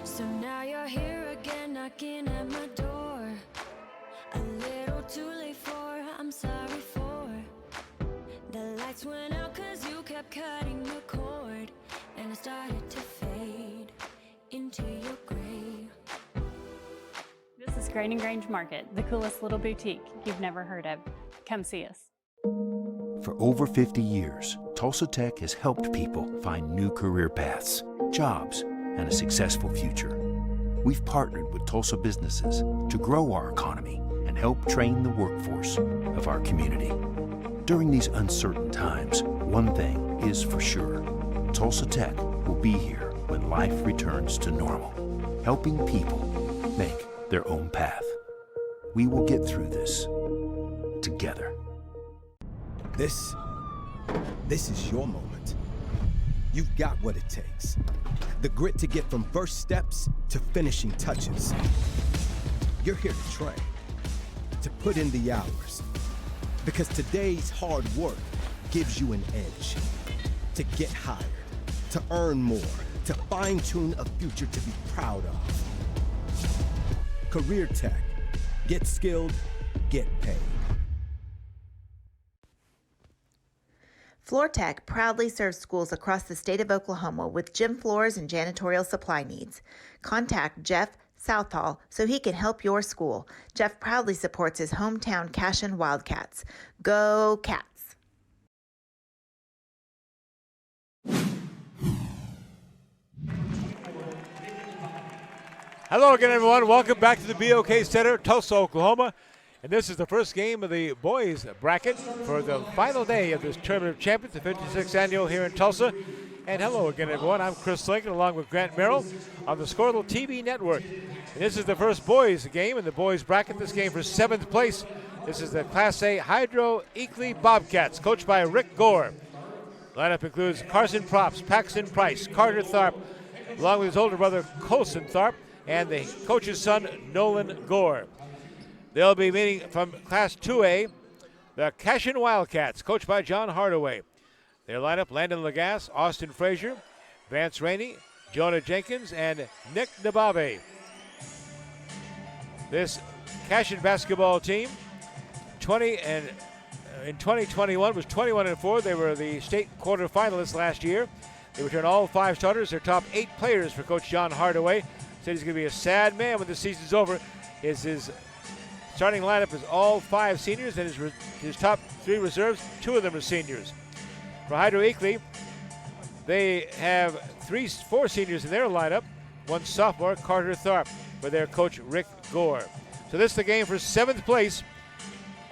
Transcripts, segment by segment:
So now you're here again, knocking at my door. A little too late for, I'm sorry for. The lights went out cause you kept cutting the cord, and I started to fade into your gray. This is Grain and Grange Market, the coolest little boutique you've never heard of. Come see us. For over 50 years, Tulsa Tech has helped people find new career paths, jobs, and a successful future. We've partnered with Tulsa businesses to grow our economy and help train the workforce of our community. During these uncertain times, one thing is for sure. Tulsa Tech will be here when life returns to normal, helping people make their own path. We will get through this together. This is your moment. You've got what it takes. The grit to get from first steps to finishing touches. You're here to train, to put in the hours. Because today's hard work gives you an edge. To get hired, to earn more, to fine-tune a future to be proud of. Career Tech. Get skilled, get paid. FloorTech proudly serves schools across the state of Oklahoma with gym floors and janitorial supply needs. Contact Jeff Southall so he can help your school. Jeff proudly supports his hometown Cashion Wildcats. Go Cats! Hello again, everyone. Welcome back to the BOK Center, Tulsa, Oklahoma. And this is the first game of the boys bracket for the final day of this Tournament of Champions, the 56th annual here in Tulsa. And hello again, everyone. I'm Chris Lincoln along with Grant Merrill on the Squirtle TV network. And this is the first boys game in the boys bracket. This game for 7th place. This is the Class A Hydro Eakly Bobcats, coached by Rick Gore. Lineup includes Carson Props, Paxton Price, Carter Tharp, along with his older brother Colson Tharp, and the coach's son Nolan Gore. They'll be meeting from Class 2A, the Cashion Wildcats, coached by John Hardaway. Their lineup, Landon Lagasse, Austin Frazier, Vance Rainey, Jonah Jenkins, and Nick Nababe. This Cashion basketball team, in 2021 was 21-4. They were the state quarterfinalists last year. They returned all 5 starters, their top 8 players for Coach John Hardaway. Said he's going to be a sad man when the season's over. His starting lineup is all 5 seniors, and his top 3 reserves, 2 of them are seniors. For Hydro Eakly, they have 4 seniors in their lineup, 1 sophomore, Carter Tharp, for their coach Rick Gore. So this is the game for 7th place,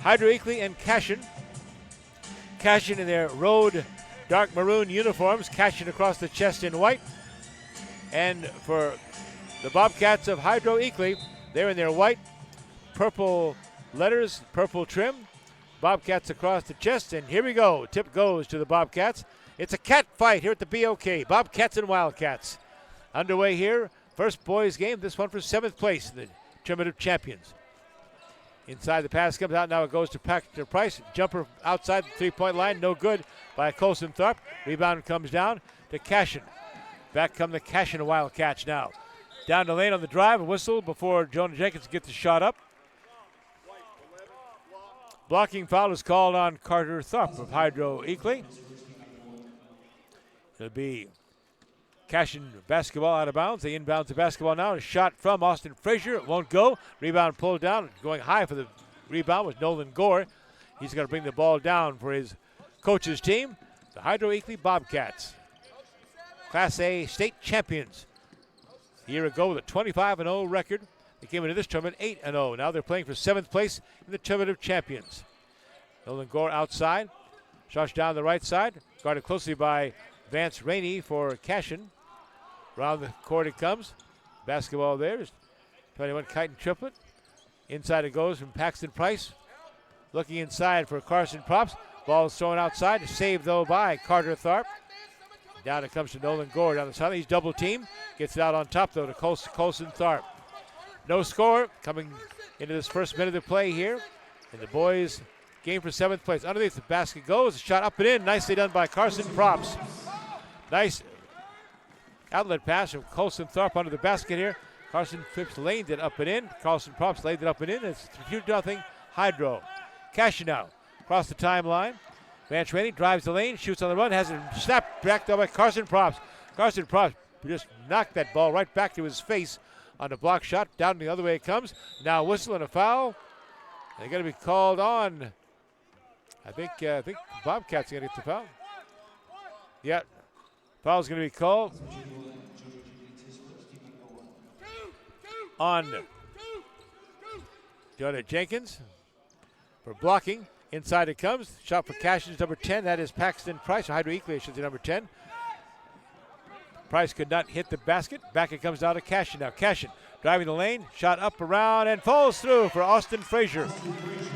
Hydro Eakly and Cashion. Cashion in their road dark maroon uniforms, Cashion across the chest in white. And for the Bobcats of Hydro Eakly, they're in their white, purple letters, purple trim. Bobcats across the chest, and here we go. Tip goes to the Bobcats. It's a cat fight here at the BOK. Bobcats and Wildcats. Underway here. First boys game, this one for 7th place in the Tournament of Champions. Inside the pass comes out, now it goes to Paxton Price. Jumper outside the 3-point line, no good by Colson Tharp. Rebound comes down to Cashion. Back come the Cashion Wildcats now. Down the lane on the drive, a whistle before Jonah Jenkins gets the shot up. Blocking foul is called on Carter Tharp of Hydro Eakly. It'll be Cashion basketball out of bounds. They inbounds the basketball now. A shot from Austin Frazier. It won't go. Rebound pulled down. Going high for the rebound was Nolan Gore. He's going to bring the ball down for his coach's team, the Hydro Eakly Bobcats. Class A state champions. A year ago with a 25-0 record. They came into this tournament 8-0. Now they're playing for 7th place in the Tournament of Champions. Nolan Gore outside. Shots down the right side. Guarded closely by Vance Rainey for Cashion. Around the court it comes. Basketball there. 21 kite and triplet. Inside it goes from Paxton Price. Looking inside for Carson Props. Ball is thrown outside. Saved, though, by Carter Tharp. Down it comes to Nolan Gore down the sideline. He's double teamed. Gets it out on top, though, to Colson Tharp. No score coming into this first minute of play here. And the boys game for 7th place. Underneath the basket goes. A shot up and in. Nicely done by Carson Props. Nice Outlet pass from Colson Thorpe under the basket here. Carson Phipps laned it up and in. Carlson Props laid it up and in. It's 2-0 Hydro. Cashion now across the timeline. Vance Rainey drives the lane, shoots on the run, has it snapped back though by Carson Props. Carson Props just knocked that ball right back to his face on the block shot. Down the other way it comes. Now whistle and a foul. They're going to be called on. I think Bobcats are going to get the foul. Yeah, foul's going to be called on Jonah Jenkins for blocking. Inside it comes. Shot for Cashion's number 10. That is Paxton Price, or Hydro Eakly, I should say, number 10. Price could not hit the basket. Back it comes down to Cashion now. Cashion driving the lane. Shot up around and falls through for Austin Frazier.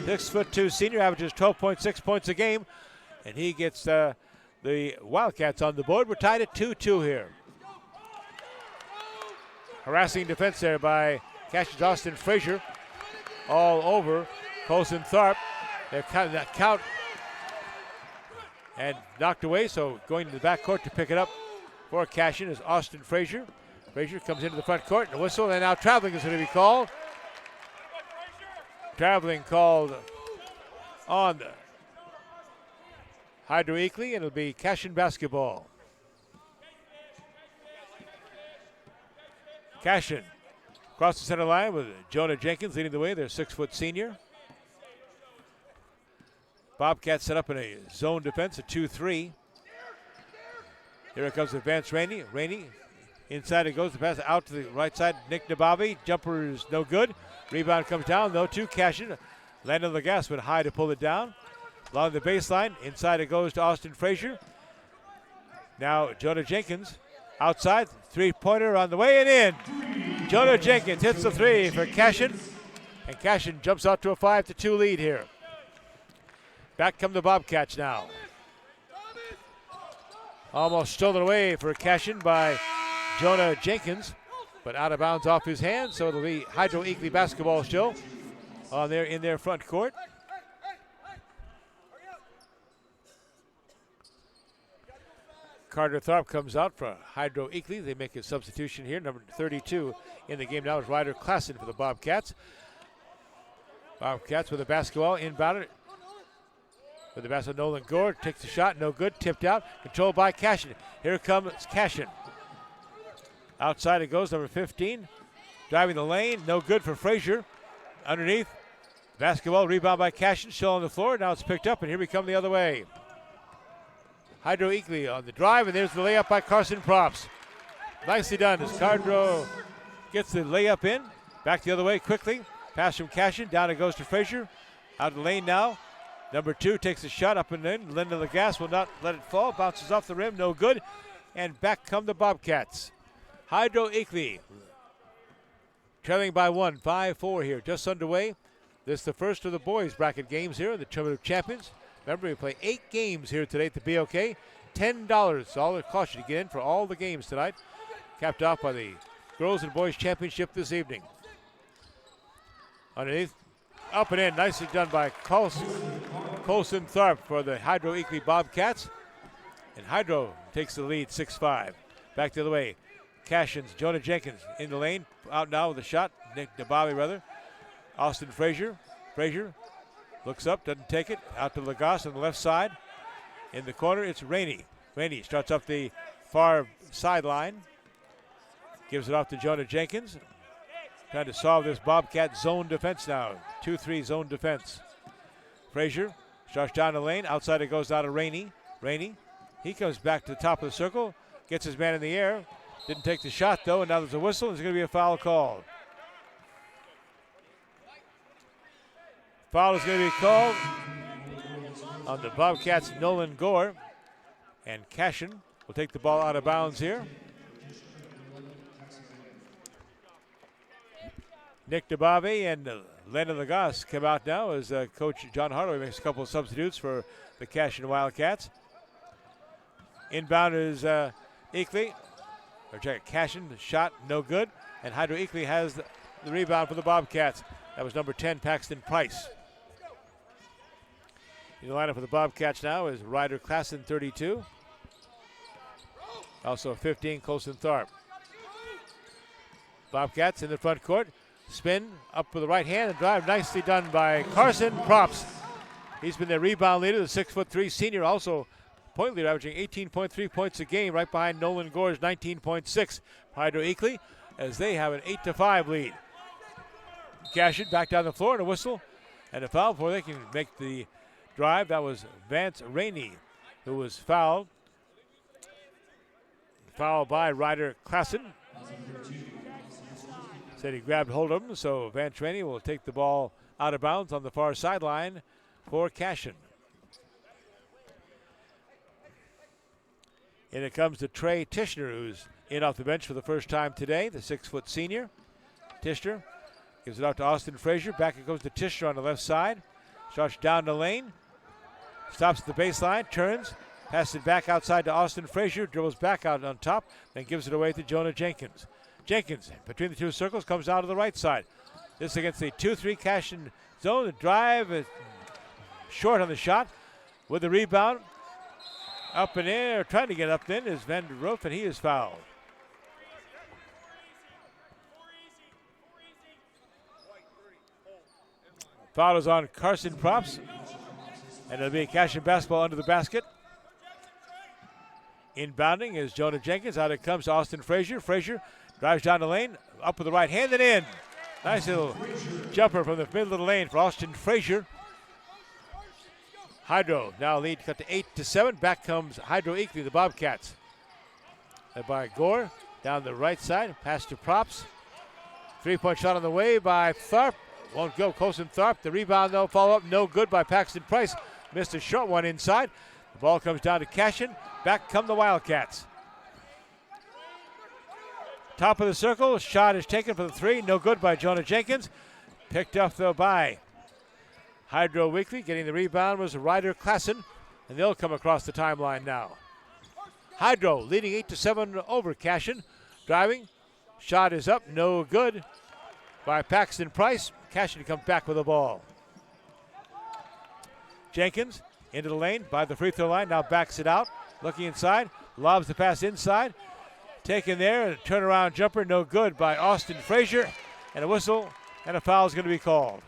6'2" senior, averages 12.6 points a game. And he gets the Wildcats on the board. We're tied at 2-2 here. Harassing defense there by Cashion's Austin Frazier. All over Colson Tharp. They're cutting that count and knocked away, so going to the backcourt to pick it up for Cashion is Austin Frazier. Frazier comes into the front court and a whistle, and now traveling is going to be called. Traveling called on Hydro Eakly, and it'll be Cashion basketball. Cashion across the center line with Jonah Jenkins leading the way, their 6-foot senior. Bobcats set up in a zone defense, a 2-3. Here it comes with Vance Rainey. Rainey inside it goes, the pass out to the right side. Nick Nabavi, jumper is no good. Rebound comes down, though, to Cashion. Landon Lagasse went high to pull it down. Along the baseline, inside it goes to Austin Frazier. Now Jonah Jenkins outside, three-pointer on the way and in. Jonah Jenkins hits the three for Cashion, and Cashion jumps out to a 5-2 lead here. Back come the Bobcats now. Almost stolen away for Cashion by Jonah Jenkins, but out of bounds off his hand, so it'll be Hydro Eakly basketball still on there in their front court. Carter Tharp comes out for Hydro Eakly. They make a substitution here. Number 32 in the game now is Ryder Klassen for the Bobcats. Bobcats with the basketball inbounded. With the basketball, Nolan Gore takes the shot, no good, tipped out, controlled by Cashion. Here comes Cashion. Outside it goes, number 15. Driving the lane, no good for Frazier. Underneath, basketball, rebound by Cashion, still on the floor. Now it's picked up, and here we come the other way. Hydro Eakly on the drive, and there's the layup by Carson Props. Nicely done as Cardro gets the layup in. Back the other way quickly. Pass from Cashion, down it goes to Frazier. Out of the lane now. Number 2 takes a shot up and in. Lyndon Lagasse will not let it fall. Bounces off the rim, no good. And back come the Bobcats. Hydro Eakly trailing by 1, 5-4 here, just underway. This is the first of the boys bracket games here in the Tournament of Champions. Remember, we play 8 games here today at the BOK. $10, all it costs you to get in for all the games tonight. Capped off by the Girls and Boys Championship this evening. Underneath, up and in, nicely done by Colson Tharp for the Hydro Eakly Bobcats. And Hydro takes the lead, 6-5. Back the other way. Cashion's Jonah Jenkins in the lane, out now with a shot. Nick Nabavi, rather. Austin Frazier. Frazier looks up, doesn't take it. Out to Lagasse on the left side. In the corner, it's Rainey. Rainey starts up the far sideline. Gives it off to Jonah Jenkins. Trying to solve this Bobcat zone defense now. 2-3 zone defense. Frazier starts down the lane. Outside it goes down to Rainey. Rainey, he comes back to the top of the circle. Gets his man in the air. Didn't take the shot, though, and now there's a whistle. There's going to be a foul called. Foul is going to be called on the Bobcats' Nolan Gore. And Cashion will take the ball out of bounds here. Nick DeBave and Landon Lagasse come out now as Coach John Hardaway makes a couple of substitutes for the Cashion Wildcats. Inbound is Eakly. Cashion, the shot, no good. And Hydro Eakly has the rebound for the Bobcats. That was number 10, Paxton Price. In the lineup for the Bobcats now is Ryder Klassen, 32. Also 15, Colson Tharp. Bobcats in the front court. Spin up with the right hand and drive. Nicely done by Carson Props. He's been their rebound leader, the 6'3" senior, also point leader, averaging 18.3 points a game, right behind Nolan Gore's 19.6. Hydro Eakly, as they have an 8-5 lead. Cashion back down the floor and a whistle and a foul before they can make the drive. That was Vance Rainey, who was fouled. Foul by Ryder Klassen. Said he grabbed hold of him, so Vance Rainey will take the ball out of bounds on the far sideline for Cashion. And it comes to Trey Tishner, who's in off the bench for the first time today, the 6-foot senior. Tishner gives it out to Austin Frazier. Back it goes to Tishner on the left side. Starts down the lane. Stops at the baseline, turns, passes it back outside to Austin Frazier, dribbles back out on top, then gives it away to Jonah Jenkins. Jenkins, between the two circles, comes out to the right side. This against the 2-3 Cashion zone. The drive is short on the shot. With the rebound, up in air, trying to get up then is Van der Roof, and he is fouled. Foul is on Carson Props, and it'll be Cashion basketball under the basket. Inbounding is Jonah Jenkins. Out it comes to Austin Frazier. Frazier drives down the lane, up with the right hand and in. Nice little jumper from the middle of the lane for Austin Frazier. Hydro now lead cut to 8-7. Back comes Hydro Eakly, the Bobcats. Led by Gore down the right side. Pass to Props. 3-point shot on the way by Tharp. Won't go. Colson Tharp. The rebound, though, follow up. No good by Paxton Price. Missed a short one inside. The ball comes down to Cashion. Back come the Wildcats. Top of the circle. Shot is taken for the three. No good by Jonah Jenkins. Picked up, though, by Hydro Eakly. Getting the rebound was Ryder Klassen, and they'll come across the timeline now. Hydro leading 8-7 over Cashion. Driving. Shot is up. No good by Paxton Price. Cashion comes back with the ball. Jenkins into the lane by the free throw line. Now backs it out. Looking inside. Lobs the pass inside. Taken there. A turnaround jumper. No good by Austin Frazier. And a whistle and a foul is going to be called.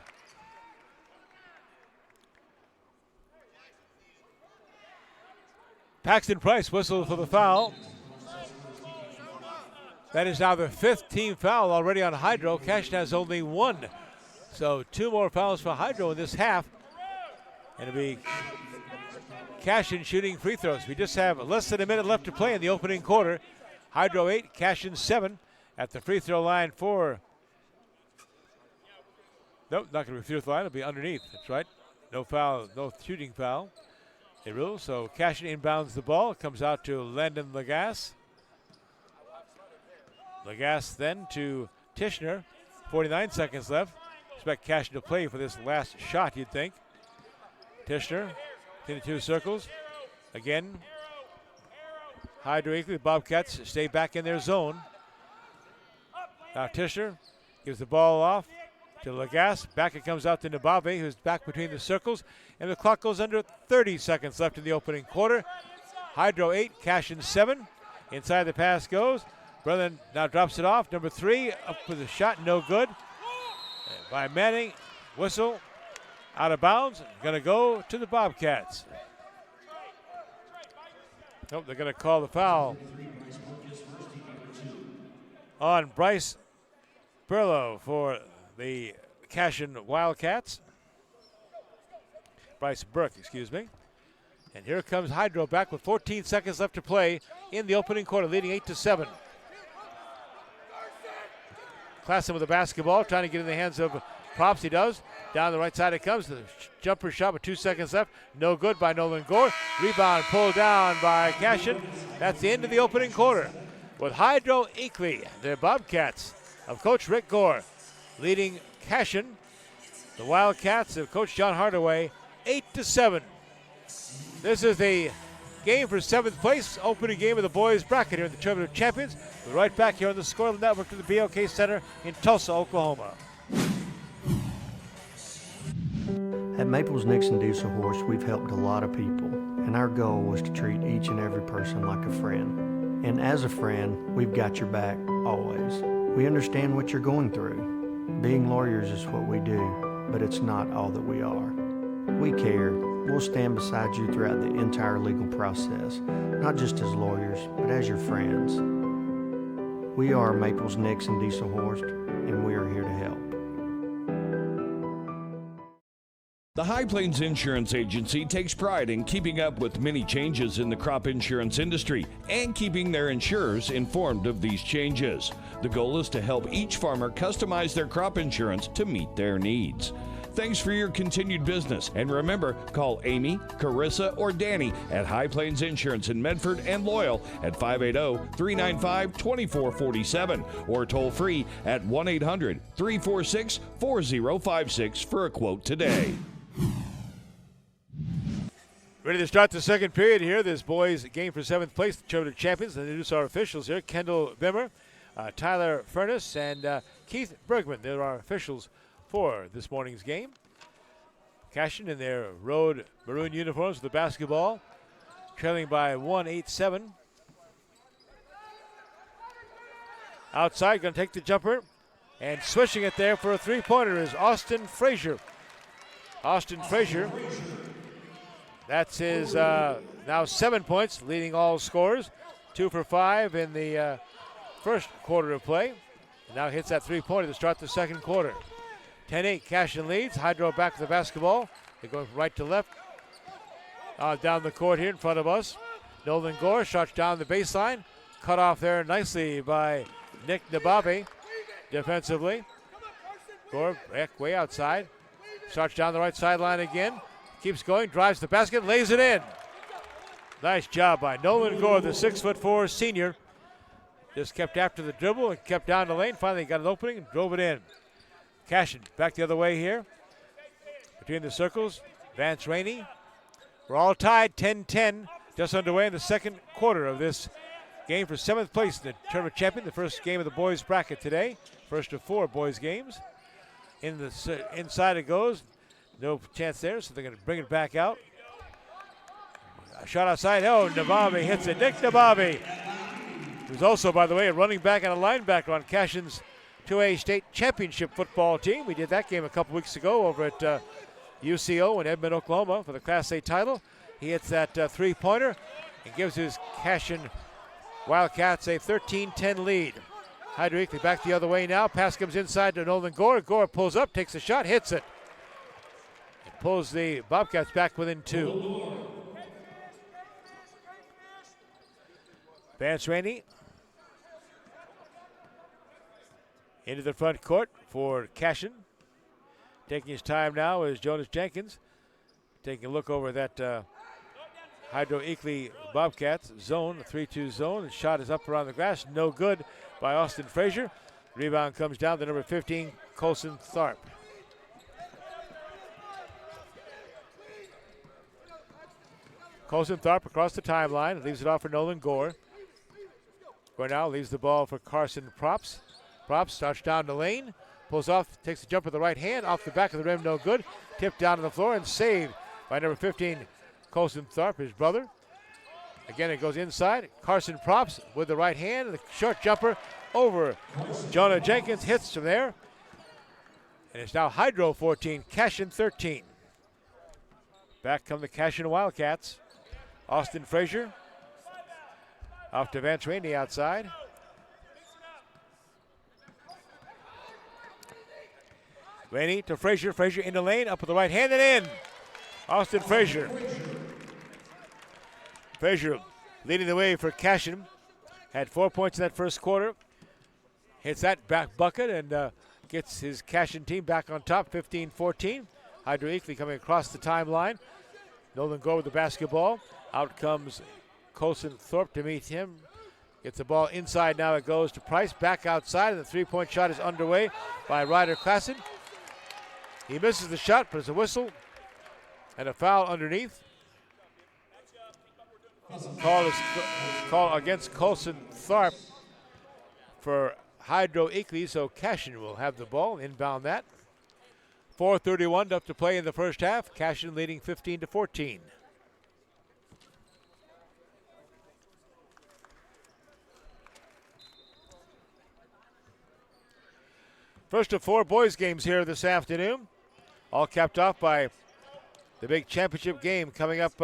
Paxton Price whistled for the foul. That is now the fifth team foul already on Hydro. Cashion has only one. So 2 more fouls for Hydro in this half. And it'll be Cashion shooting free throws. We just have less than a minute left to play in the opening quarter. Hydro 8, Cashion 7 at the free throw line for. Nope, not going to be free throw line. It'll be underneath. That's right. No foul, no shooting foul. A rule. So Cashion inbounds the ball. It comes out to Landon Lagasse. Lagasse then to Tishner. 49 seconds left. Expect Cashion to play for this last shot, you'd think. Tishner in the two circles. Again, Hydro Eakly, the Bobcats stay back in their zone. Now Tishner gives the ball off to Lagasse. Back it comes out to Nababe, who's back between the circles. And the clock goes under 30 seconds left in the opening quarter. Hydro 8, Cashion 7. Inside the pass goes. Brennan now drops it off. Number 3 up with a shot, no good. By Manning, whistle, out of bounds. Going to go to the Bobcats. Nope, they're going to call the foul on Bryce Burlow for the Cashion Wildcats. Bryce Burke, excuse me. And here comes Hydro back with 14 seconds left to play in the opening quarter, leading 8-7. Klassen with the basketball, trying to get in the hands of Props. He does. Down the right side it comes. The jumper shot with 2 seconds left. No good by Nolan Gore. Rebound pulled down by Cashion. That's the end of the opening quarter. With Hydro Eakly, the Bobcats of Coach Rick Gore, leading Cashion, the Wildcats of Coach John Hardaway, 8-7. This is the game for 7th place, opening game of the boys bracket here in the Tournament of Champions. We're right back here on the Scoreless Network to the BOK Center in Tulsa, Oklahoma. At Maples Nixon Diesel Horse, we've helped a lot of people, and our goal was to treat each and every person like a friend. And as a friend, we've got your back always. We understand what you're going through. Being lawyers is what we do, but it's not all that we are. We care. We'll stand beside you throughout the entire legal process, not just as lawyers, but as your friends. We are Maples, Nix, and Dieselhorst, and we are here to help. The High Plains Insurance Agency takes pride in keeping up with many changes in the crop insurance industry and keeping their insurers informed of these changes. The goal is to help each farmer customize their crop insurance to meet their needs. Thanks for your continued business, and remember, call Amy, Carissa, or Danny at High Plains Insurance in Medford and Loyal at 580-395-2447 or toll free at 1-800-346-4056 for a quote today. Ready to start the second period here. This boys game for 7th place, the Tournament champions. And introduce our officials here: Kendall Bimmer, Tyler Furness, and Keith Bergman. They're our officials for this morning's game. Cashion in their road maroon uniforms with the basketball, trailing by 1-8-7. Outside, going to take the jumper, and swishing it there for a three-pointer is Austin Frazier. Austin Frazier, that's his now 7 points, leading all scorers. 2 for 5 in the first quarter of play. Now hits that three-pointer to start the second quarter. 10-8, Cashion leads. Hydro back to the basketball. They're going from right to left. Down the court here in front of us. Nolan Gore shots down the baseline. Cut off there nicely by Nick Nababe defensively. Gore back way outside. Starts down the right sideline again. Keeps going, drives the basket, lays it in. Nice job by Nolan Gore, the 6'4" senior. Just kept after the dribble and kept down the lane. Finally got an opening and drove it in. Cashion back the other way here. Between the circles, Vance Rainey. We're all tied, 10-10. Just underway in the second quarter of this game for 7th place in the tournament champion. The first game of the boys bracket today. First of 4 boys games. Inside it goes. No chance there, so they're going to bring it back out. A shot outside. Oh, Nababe hits it. Nick Nababe, who's also, by the way, a running back and a linebacker on Cashion's 2A state championship football team. We did that game a couple weeks ago over at UCO in Edmond, Oklahoma for the Class A title. He hits that three-pointer and gives his Cashion Wildcats a 13-10 lead. Hydro Eakly back the other way now. Pass comes inside to Nolan Gore. Gore pulls up, takes a shot, hits it. It pulls the Bobcats back within 2. Vance Rainey into the front court for Cashion. Taking his time now is Jonas Jenkins. Taking a look over that Hydro Eakly Bobcats zone, the 3-2 zone. The shot is up around the grass. No good by Austin Frazier. Rebound comes down to number 15, Colson Tharp. Colson Tharp across the timeline. Leaves it off for Nolan Gore. Gore now leaves the ball for Carson Props. Props starts down the lane. Pulls off, takes the jumper with the right hand. Off the back of the rim, no good. Tipped down to the floor and saved by number 15, Colson Tharp, his brother. Again, it goes inside. Carson Props with the right hand. The short jumper over Jonah Jenkins. Hits from there. And it's now Hydro 14, Cashion 13. Back come the Cashion Wildcats. Austin Frazier. Off to Vance Rainey outside. Rainey to Frazier. Frazier in the lane. Up with the right hand and in. Austin Frazier. Frazier leading the way for Cashion. Had 4 points in that first quarter. Hits that back bucket and gets his Cashion team back on top, 15-14. Hydro Eakly coming across the timeline. Nolan Gore with the basketball. Out comes Colson Thorpe to meet him. Gets the ball inside now. It goes to Price. Back outside, and the three-point shot is underway by Ryder Klassen. He misses the shot, but it's a whistle and a foul underneath. Call against Colson Tharp for Hydro Eakly, so Cashion will have the ball, inbound that. 4:31 up to play in the first half. Cashion leading 15-14. First of 4 boys games here this afternoon, all capped off by the big championship game coming up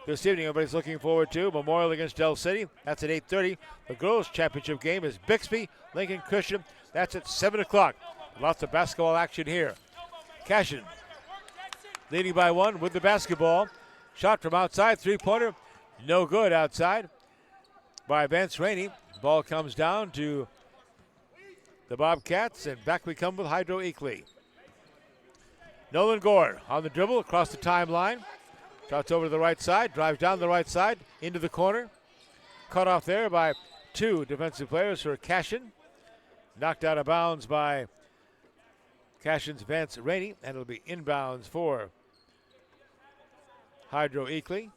this evening. Everybody's looking forward to Memorial against Del City. That's at 8:30. The girls' championship game is Bixby, Lincoln Christian. That's at 7 o'clock. Lots of basketball action here. Cashion leading by 1 with the basketball. Shot from outside, three-pointer, no good outside by Vance Rainey. Ball comes down to the Bobcats, and back we come with Hydro Eakly. Nolan Gore on the dribble across the timeline. Shots over to the right side, drives down the right side into the corner. Cut off there by 2 defensive players for Cashion. Knocked out of bounds by Cashion's Vance Rainey, and it'll be inbounds for Hydro Eakly.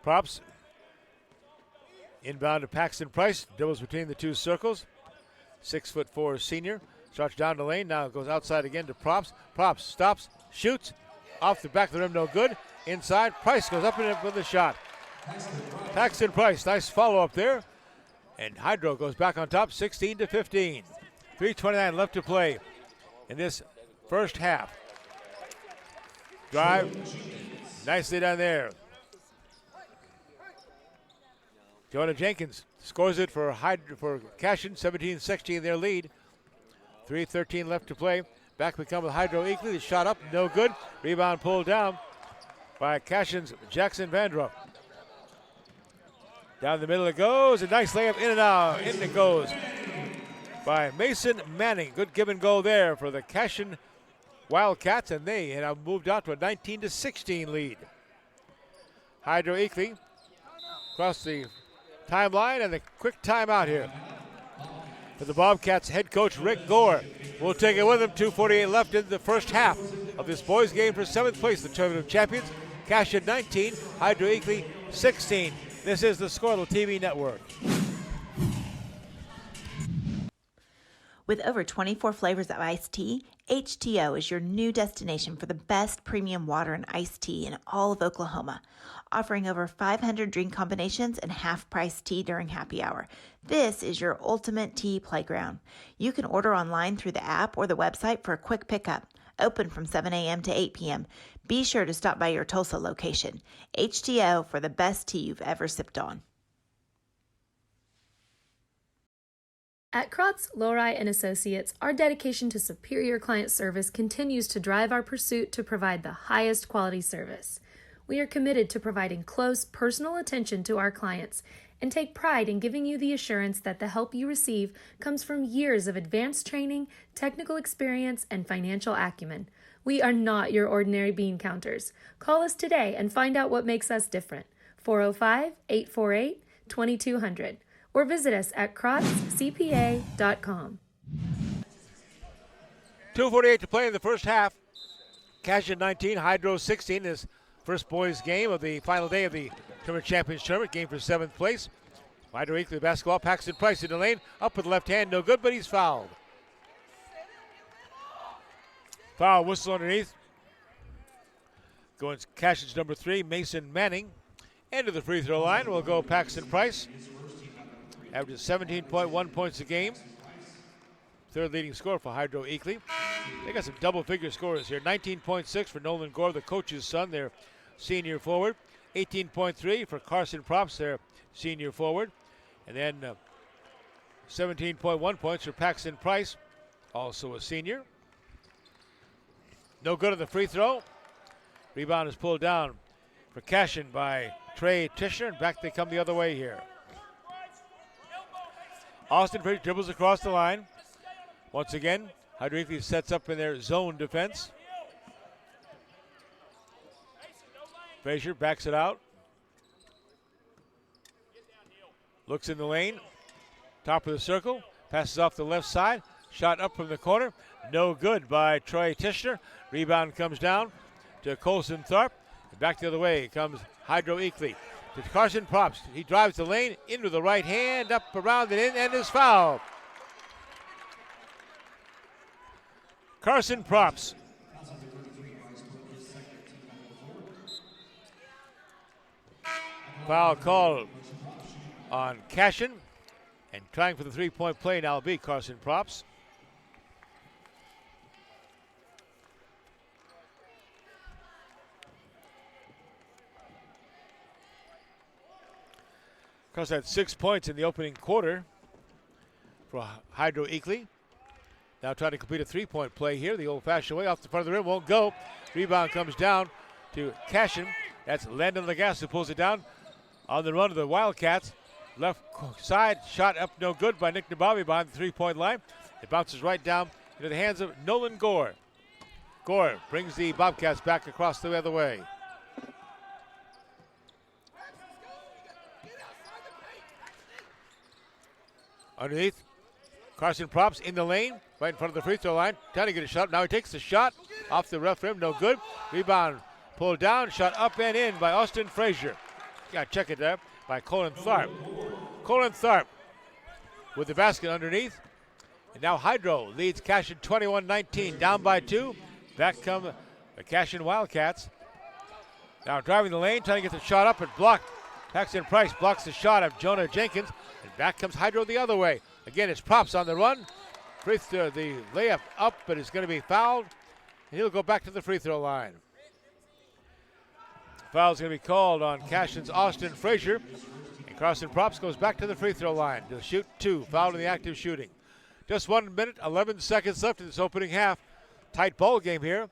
Props. Inbound to Paxton Price. Dribbles between the 2 circles. 6'4" senior. Starts down the lane. Now goes outside again to Props. Props stops, shoots. Off the back of the rim, no good. Inside. Price goes up and in with the shot. Paxton Price, nice follow up there. And Hydro goes back on top, 16-15. 3:29 left to play in this first half. Drive. Nicely done there. Jonah Jenkins scores it for Cashion, 17-16 their lead. 3:13 left to play. Back we come with Hydro Eakly. The shot up, no good. Rebound pulled down by Cashion's Jackson Vandruff. Down the middle it goes. A nice layup in and out. In it goes by Mason Manning. Good give and go there for the Cashion Wildcats, and they have moved out to a 19-16 lead. Hydro Eakly across the timeline, and a quick timeout here for the Bobcats head coach Rick Gore. We'll take it with him. 2:48 left in the first half of this boys game for 7th place, the tournament of champions. Cashion 19, Hydro Eakly 16. This is the Squirtle TV Network. With over 24 flavors of iced tea, HTO is your new destination for the best premium water and iced tea in all of Oklahoma. Offering over 500 drink combinations and half-price tea during happy hour. This is your ultimate tea playground. You can order online through the app or the website for a quick pickup. Open from 7 a.m. to 8 p.m. Be sure to stop by your Tulsa location. HTO for the best tea you've ever sipped on. At Krotz, Lori & Associates, our dedication to superior client service continues to drive our pursuit to provide the highest quality service. We are committed to providing close, personal attention to our clients and take pride in giving you the assurance that the help you receive comes from years of advanced training, technical experience, and financial acumen. We are not your ordinary bean counters. Call us today and find out what makes us different. 405-848-2200 or visit us at krotzcpa.com. 2:48 to play in the first half. Cashion 19, Hydro 16 is first boys game of the final day of the Tournament Champions Tournament, game for 7th place. Hydro Eakly basketball, Paxton Price in the lane, up with the left hand, no good, but he's fouled. Foul whistle underneath. Going Cashion's number 3, Mason Manning. End of the free throw line will go Paxton Price. Averages 17.1 points a game. Third leading scorer for Hydro Eakly. They got some double-figure scorers here. 19.6 for Nolan Gore, the coach's son, their senior forward. 18.3 for Carson Props, their senior forward. And then 17.1 points for Paxton Price, also a senior. No good on the free throw. Rebound is pulled down for Cashion by Trey Tishner, and back they come the other way here. Austin Frazier dribbles across the line. Once again, Hydro Eakly sets up in their zone defense. Frazier backs it out. Looks in the lane. Top of the circle. Passes off the left side. Shot up from the corner. No good by Troy Tishner. Rebound comes down to Colson Tharp. And back the other way comes Hydro Eakly. To Carson Props. He drives the lane into the right hand, up around and in, and is fouled. Carson Props. Foul called on Cashion, And trying for the three-point play now will be Carson Props. Cross had 6 points in the opening quarter for Hydro Eakly. Now trying to complete a three-point play here the old-fashioned way. Off the front of the rim, won't go. Rebound comes down to Cashion. That's Landon Lagasse who pulls it down on the run of the Wildcats. Left side, shot up no good by Nick Nabavi behind the three-point line. It bounces right down into the hands of Nolan Gore. Gore brings the Bobcats back across the other way. Underneath, Carson Props in the lane, right in front of the free throw line, trying to get a shot. Now he takes the shot off the rough rim, no good. Rebound pulled down, shot up and in by Austin Frazier. Got to check it there by Colin Tharp. Colin Tharp with the basket underneath. And now Hydro leads Cashion 21-19, down by 2. Back come the Cashion Wildcats. Now driving the lane, trying to get the shot up and blocked. Paxton Price blocks the shot of Jonah Jenkins. And back comes Hydro the other way. Again, it's Props on the run. The layup up, but it's going to be fouled. And he'll go back to the free throw line. Foul's going to be called on Cashion's Austin Frazier. And Carson Props goes back to the free throw line to shoot 2. Fouled in the active shooting. Just 1 minute, 11 seconds left in this opening half. Tight ball game here.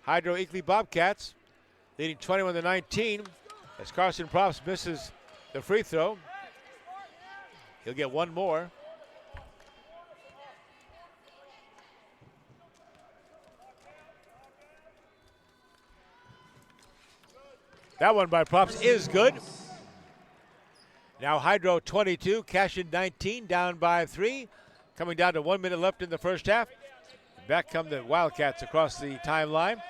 Hydro Eakly Bobcats leading 21-19 as Carson Props misses the free throw. He'll get one more. That one by Props is good. Now Hydro 22, Cashion 19, down by 3. Coming down to 1 minute left in the first half. Back come the Wildcats across the timeline.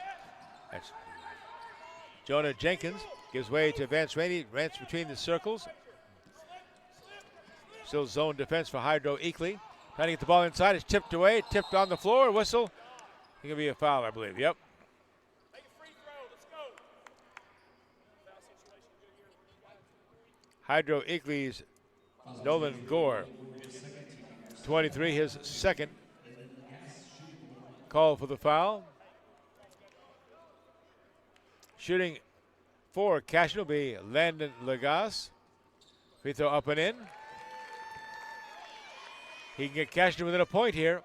That's Jonah Jenkins gives way to Vance Rainey. Rants between the circles. Still zone defense for Hydro Eakly. Trying to get the ball inside. It's tipped away. Tipped on the floor. Whistle. It's going to be a foul, I believe. Yep. Hydro Eakly's Nolan Gore. 23, his second call for the foul. Shooting for Cashion will be Landon Lagasse. Free throw up and in. He can get Cashion within a point here.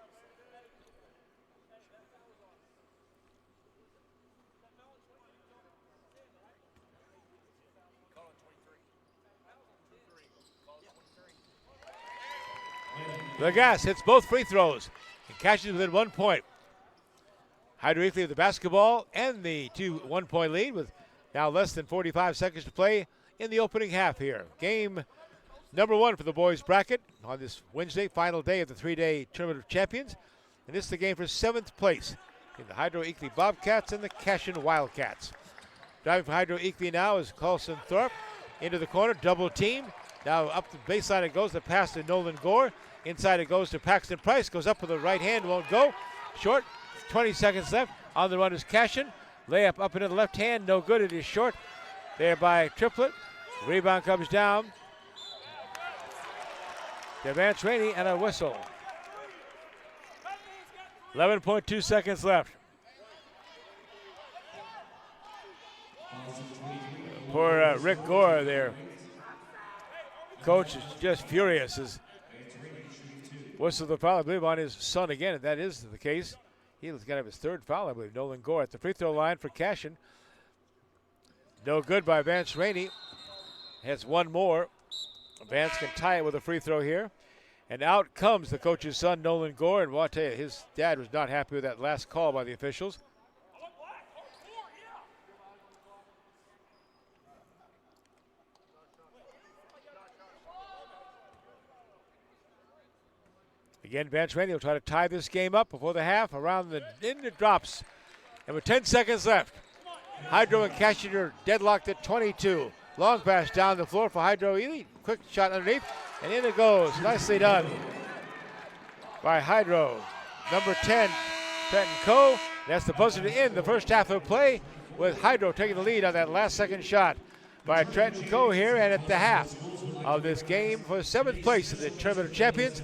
Lagasse hits both free throws. And Cashion within 1 point. Hydro Eakly with the basketball and the 2 1-point lead with now less than 45 seconds to play in the opening half here. Game number 1 for the boys bracket on this Wednesday, final day of the 3-day Tournament of Champions. And this is the game for 7th place in the Hydro Eakly Bobcats and the Cashion Wildcats. Driving for Hydro Eakly now is Carson Thorpe into the corner, double team. Now up the baseline it goes, the pass to Nolan Gore. Inside it goes to Paxton Price, goes up with the right hand, won't go. Short, 20 seconds left. On the run is Cashion. Layup up into the left hand, no good, it is short. There by Triplet. Rebound comes down to Vance Rainey and a whistle. 11.2 seconds left. Poor Rick Gore there. Coach is just furious as whistle the foul, I believe, on his son again, and that is the case. He's going to have his 3rd foul, I believe. Nolan Gore at the free throw line for Cashion. No good by Vance Rainey. Has one more. Vance can tie it with a free throw here. And out comes the coach's son, Nolan Gore. And I'll tell you, his dad was not happy with that last call by the officials. Again, Vance Rainey will try to tie this game up before the half. Around the end it drops. And with 10 seconds left, Hydro and Cashion are deadlocked at 22. Long pass down the floor for Hydro Eakly. Quick shot underneath, and in it goes. Nicely done by Hydro. Number 10, Trenton Coe. That's the buzzer to end the first half of play with Hydro taking the lead on that last second shot by Trenton Co. here, and at the half of this game for 7th place in the Tournament of Champions,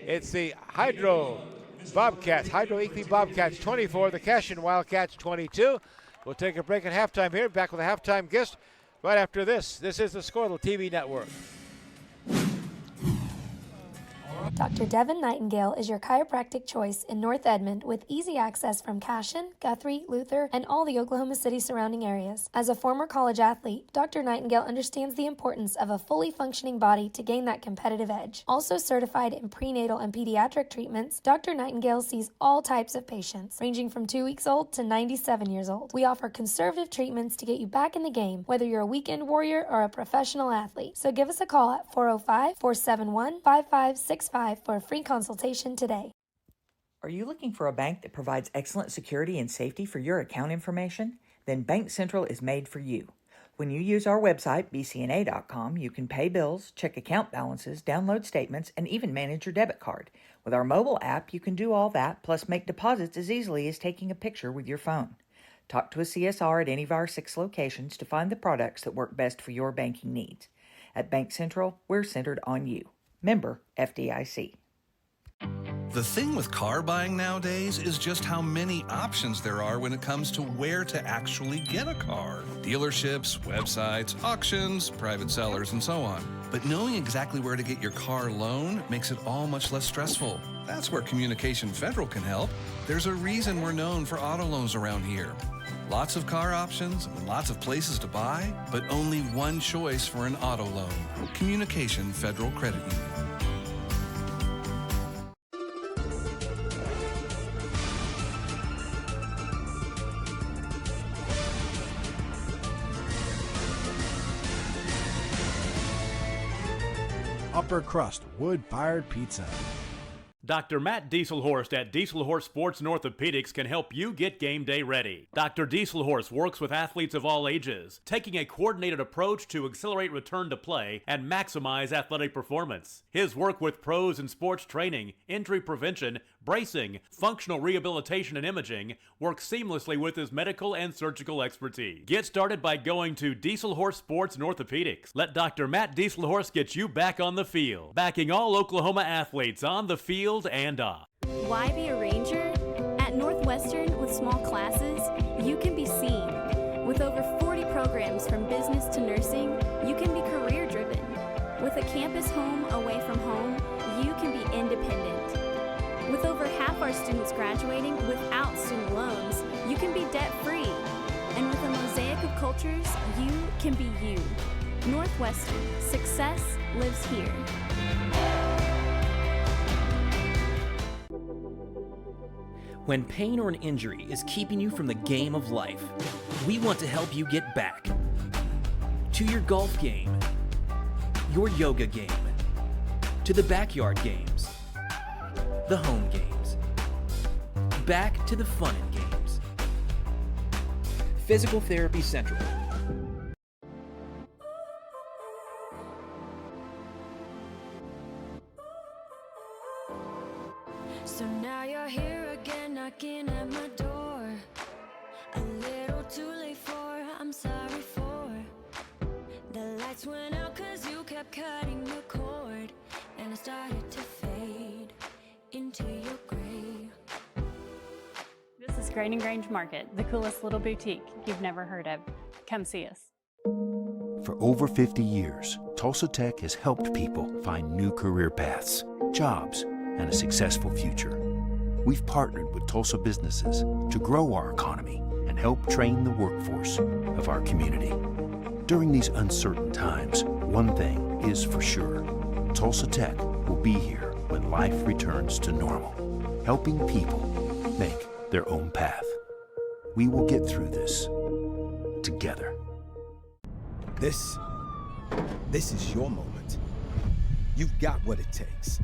it's the Hydro Eakly Bobcats 24, the Cashion Wildcats 22. We'll take a break at halftime here. Back with a halftime guest right after this. This is the Score TV Network. Dr. Devin Nightingale is your chiropractic choice in North Edmond with easy access from Cashion, Guthrie, Luther, and all the Oklahoma City surrounding areas. As a former college athlete, Dr. Nightingale understands the importance of a fully functioning body to gain that competitive edge. Also certified in prenatal and pediatric treatments, Dr. Nightingale sees all types of patients, ranging from 2 weeks old to 97 years old. We offer conservative treatments to get you back in the game, whether you're a weekend warrior or a professional athlete. So give us a call at 405-471-5565 for a free consultation today. Are you looking for a bank that provides excellent security and safety for your account information? Then Bank Central is made for you. When you use our website, bcna.com, you can pay bills, check account balances, download statements, and even manage your debit card. With our mobile app, you can do all that, plus make deposits as easily as taking a picture with your phone. Talk to a CSR at any of our 6 locations to find the products that work best for your banking needs. At Bank Central, we're centered on you. Member FDIC. The thing with car buying nowadays is just how many options there are when it comes to where to actually get a car. Dealerships, websites, auctions, private sellers, and so on. But knowing exactly where to get your car loan makes it all much less stressful. That's where Communication Federal can help. There's a reason we're known for auto loans around here. Lots of car options and lots of places to buy, but only one choice for an auto loan. Communication Federal Credit Union. Upper crust wood-fired pizza. Dr. Matt Dieselhorst at Dieselhorst Sports and Orthopedics can help you get game day ready. Dr. Dieselhorst works with athletes of all ages, taking a coordinated approach to accelerate return to play and maximize athletic performance. His work with pros in sports training, injury prevention, bracing, functional rehabilitation, and imaging works seamlessly with his medical and surgical expertise. Get started by going to Dieselhorst Sports and Orthopedics. Let Dr. Matt Dieselhorst get you back on the field, backing all Oklahoma athletes on the field and off. Why be a ranger? At Northwestern, with small classes, you can be seen. With over 40 programs from business to nursing, you can be career driven. With a campus home away from home, you can be independent. With over half our students graduating without student loans, you can be debt free. And with a mosaic of cultures, you can be you. Northwestern, success lives here. When pain or an injury is keeping you from the game of life, we want to help you get back to your golf game, your yoga game, to the backyard games, the home games, back to the fun and games. Physical Therapy Central. So now you're here again, knocking at my door. A little too late for, I'm sorry for. The lights went out 'cause you kept cutting the cord, and I started to fade into your gray. This is Grain and Grange Market, the coolest little boutique you've never heard of. Come see us. For over 50 years, Tulsa Tech has helped people find new career paths, jobs, and a successful future. We've partnered with Tulsa businesses to grow our economy and help train the workforce of our community. During these uncertain times, one thing is for sure. Tulsa Tech will be here when life returns to normal, helping people make their own path. We will get through this together. This is your moment. You've got what it takes.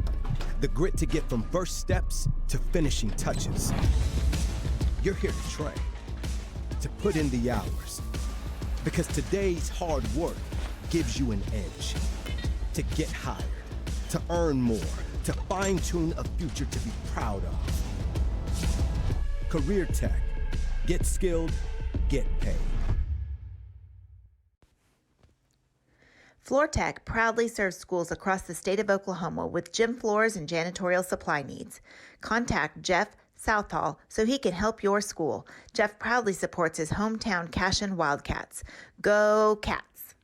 The grit to get from first steps to finishing touches. You're here to train, to put in the hours. Because today's hard work gives you an edge. To get hired, to earn more, to fine-tune a future to be proud of. Career Tech. Get skilled, get paid. FloorTech proudly serves schools across the state of Oklahoma with gym floors and janitorial supply needs. Contact Jeff Southall so he can help your school. Jeff proudly supports his hometown Cashion Wildcats. Go Cats!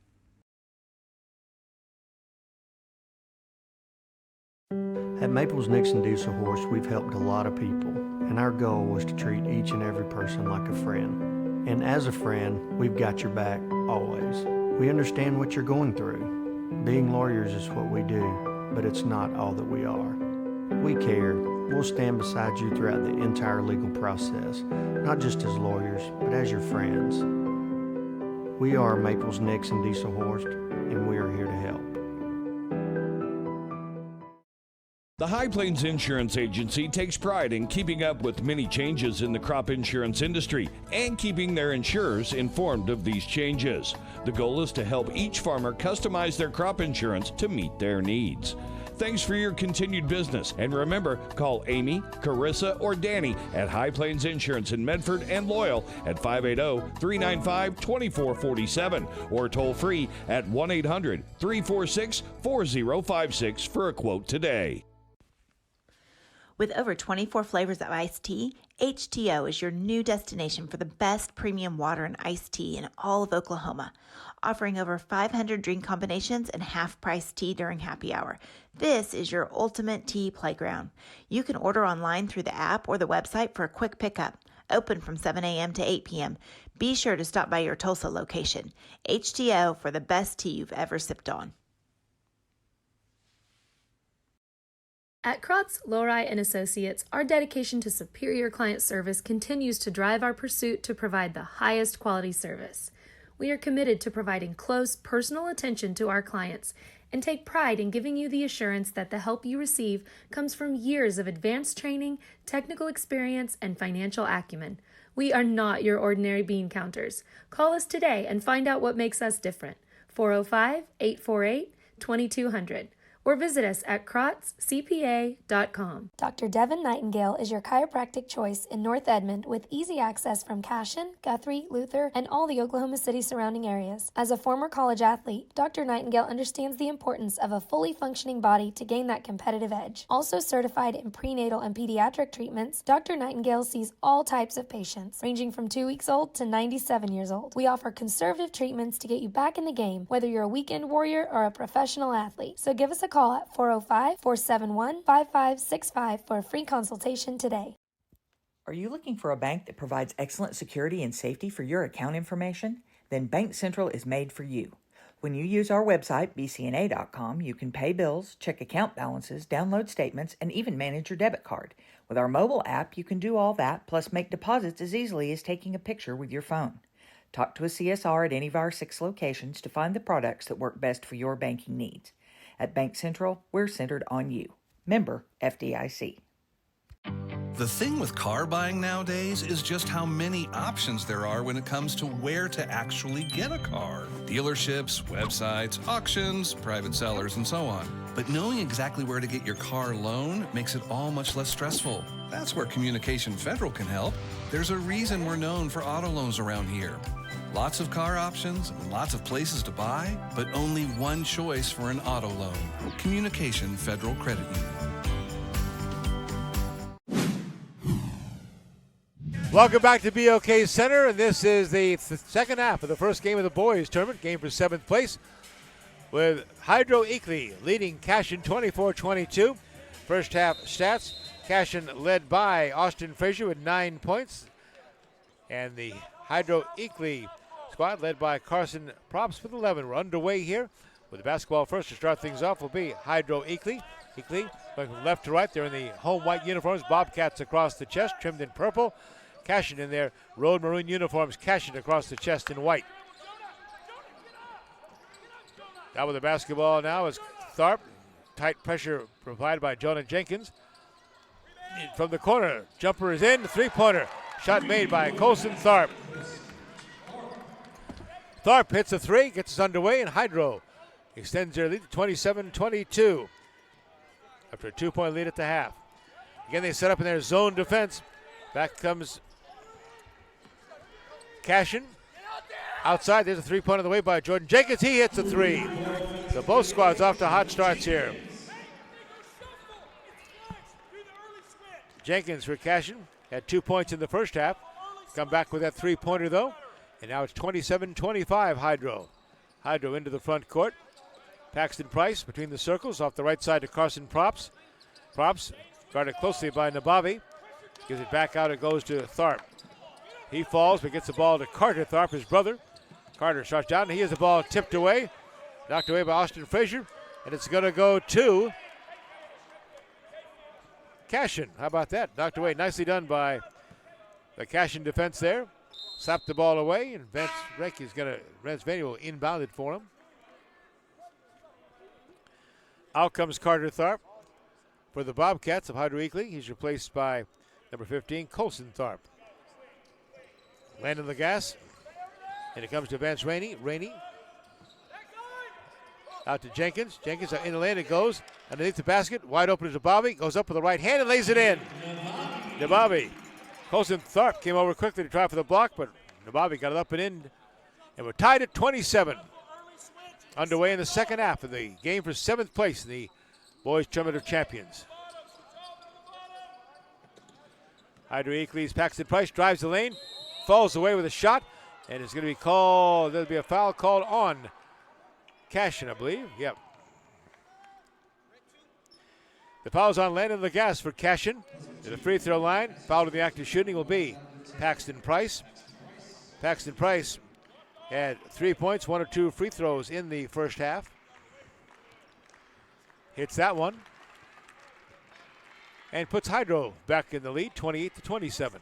At Maples Nixon Diesel Horse, we've helped a lot of people, and our goal was to treat each and every person like a friend. And as a friend, we've got your back always. We understand what you're going through. Being lawyers is what we do, but it's not all that we are. We care. We'll stand beside you throughout the entire legal process, not just as lawyers, but as your friends. We are Maples Nixon Diesel Horse, and we are here to help. The High Plains Insurance Agency takes pride in keeping up with many changes in the crop insurance industry and keeping their insurers informed of these changes. The goal is to help each farmer customize their crop insurance to meet their needs. Thanks for your continued business, and remember, call Amy, Carissa, or Danny at High Plains Insurance in Medford and Loyal at 580-395-2447 or toll free at 1-800-346-4056 for a quote today. With over 24 flavors of iced tea, HTO is your new destination for the best premium water and iced tea in all of Oklahoma, offering over 500 drink combinations and half-price tea during happy hour. This is your ultimate tea playground. You can order online through the app or the website for a quick pickup. Open from 7 a.m. to 8 p.m. Be sure to stop by your Tulsa location. HTO for the best tea you've ever sipped on. At Krotz, Lori & Associates, our dedication to superior client service continues to drive our pursuit to provide the highest quality service. We are committed to providing close, personal attention to our clients and take pride in giving you the assurance that the help you receive comes from years of advanced training, technical experience, and financial acumen. We are not your ordinary bean counters. Call us today and find out what makes us different. 405-848-2200. Or visit us at krotzcpa.com. Dr. Devin Nightingale is your chiropractic choice in North Edmond with easy access from Cashion, Guthrie, Luther, and all the Oklahoma City surrounding areas. As a former college athlete, Dr. Nightingale understands the importance of a fully functioning body to gain that competitive edge. Also certified in prenatal and pediatric treatments, Dr. Nightingale sees all types of patients, ranging from 2 weeks old to 97 years old. We offer conservative treatments to get you back in the game, whether you're a weekend warrior or a professional athlete. So give us a call at 405-471-5565 for a free consultation today. Are you looking for a bank that provides excellent security and safety for your account information? Then Bank Central is made for you. When you use our website, bcna.com, you can pay bills, check account balances, download statements, and even manage your debit card. With our mobile app, you can do all that, plus make deposits as easily as taking a picture with your phone. Talk to a CSR at any of our 6 locations to find the products that work best for your banking needs. At Bank Central, we're centered on you. Member FDIC. The thing with car buying nowadays is just how many options there are when it comes to where to actually get a car. Dealerships, websites, auctions, private sellers, and so on. But knowing exactly where to get your car loan makes it all much less stressful. That's where Communication Federal can help. There's a reason we're known for auto loans around here. Lots of car options and lots of places to buy, but only one choice for an auto loan. Communication Federal Credit Union. Welcome back to BOK Center, and this is the second half of the first game of the boys tournament, game for 7th place, with Hydro Eakly leading Cashion 24-22. First half stats, Cashion led by Austin Frazier with 9 points, and the Hydro Eakly squad led by Carson Props with 11. We're underway here with the basketball first to start things off will be Hydro Eakly. Eakly going from left to right. They're in the home white uniforms, Bobcats across the chest, trimmed in purple. Cashion in their road maroon uniforms, Cashion across the chest in white. Down with the basketball now is Tharp. Tight pressure provided by Jonah Jenkins. From the corner, jumper is in, three-pointer. Shot made by Colson Tharp. Tharp hits a three, gets us underway, and Hydro extends their lead to 27-22 after a 2-point lead at the half. Again, they set up in their zone defense. Back comes Cashion. Outside, there's a three-point on the way by Jordan Jenkins. He hits a three. So both squads off to hot starts here. Jenkins for Cashion had 2 points in the first half. Come back with that three-pointer, though. And now it's 27-25 Hydro. Hydro into the front court. Paxton Price between the circles off the right side to Carson Props. Props guarded closely by Nabavi. Gives it back out. It goes to Tharp. He falls but gets the ball to Carter Tharp, his brother. Carter shots down. He has the ball tipped away. Knocked away by Austin Frazier. And it's going to go to Cashion. How about that? Knocked away. Nicely done by the Cashion defense there. Slapped the ball away, and Vance Vaney will inbound it for him. Out comes Carter Tharp for the Bobcats of Hydro Eakly. He's replaced by number 15, Colson Tharp. Land on the gas, and it comes to Vance Rainey. Rainey out to Jenkins. Jenkins in the lane. It goes underneath the basket. Wide open to Nabavi. Goes up with the right hand and lays it in. Nabavi. Colson Tharp came over quickly to try for the block, but Nabavi got it up and in. And we're tied at 27. Underway in the second half of the game for 7th place in the boys tournament of champions. Hydro Eakly's Paxton Price drives the lane, falls away with a shot, and it's going to be called, there'll be a foul called on Cashion, I believe. Yep. The foul's on Landon Lagasse for Cashion. To the free throw line, foul to the act of shooting will be Paxton Price. Paxton Price had 3 points, 1 or 2 free throws in the first half. Hits that one. And puts Hydro back in the lead, 28-27.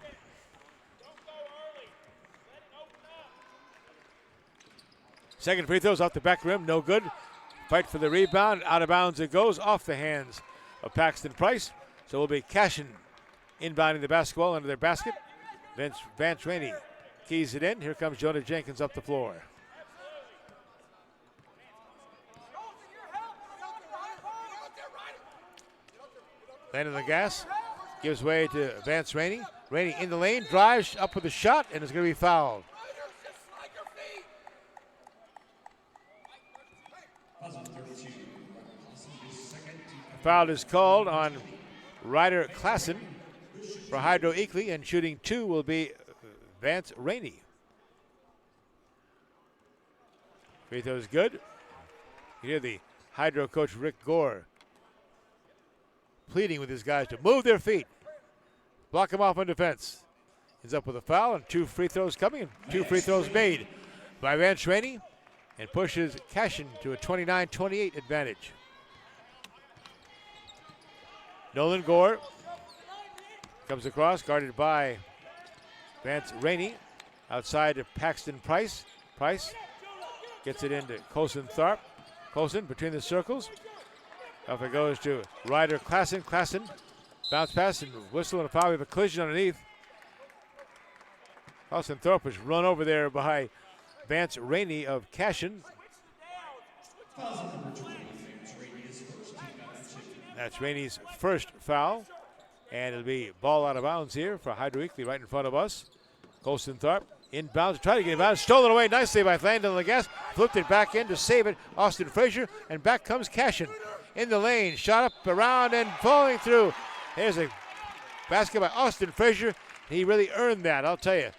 Second free throw's off the back rim, no good. Fight for the rebound, out of bounds it goes, off the hands of Paxton Price. So it will be Cashion inbounding the basketball under their basket. Vance Rainey keys it in. Here comes Jonah Jenkins up the floor. Landon Lagasse gives way to Vance Rainey. Rainey in the lane, drives up with a shot, and is going to be fouled. Foul is called on Ryder Klassen for Hydro Eakly, and shooting 2 will be Vance Rainey. Free throw is good. You hear the Hydro coach Rick Gore pleading with his guys to move their feet, block him off on defense. He's up with a foul, and 2 free throws coming, and 2 free throws made by Vance Rainey, and pushes Cashion to a 29-28 advantage. Nolan Gore comes across, guarded by Vance Rainey. Outside to Paxton Price. Price gets it into Colson Tharp. Colson between the circles. Up it goes to Ryder Klassen. Klassen bounce pass and whistle and a foul. We have a collision underneath. Colson Tharp was run over there by Vance Rainey of Cashion. That's Rainey's first foul. And it'll be ball out of bounds here for Hydro Eakly right in front of us. Colson Tharp inbounds, trying to get it out. Stolen away nicely by Landon Lagasse. Flipped it back in to save it. Austin Frazier, and back comes Cashion. In the lane, shot up, around, and falling through. There's a basket by Austin Frazier. He really earned that, I'll tell you.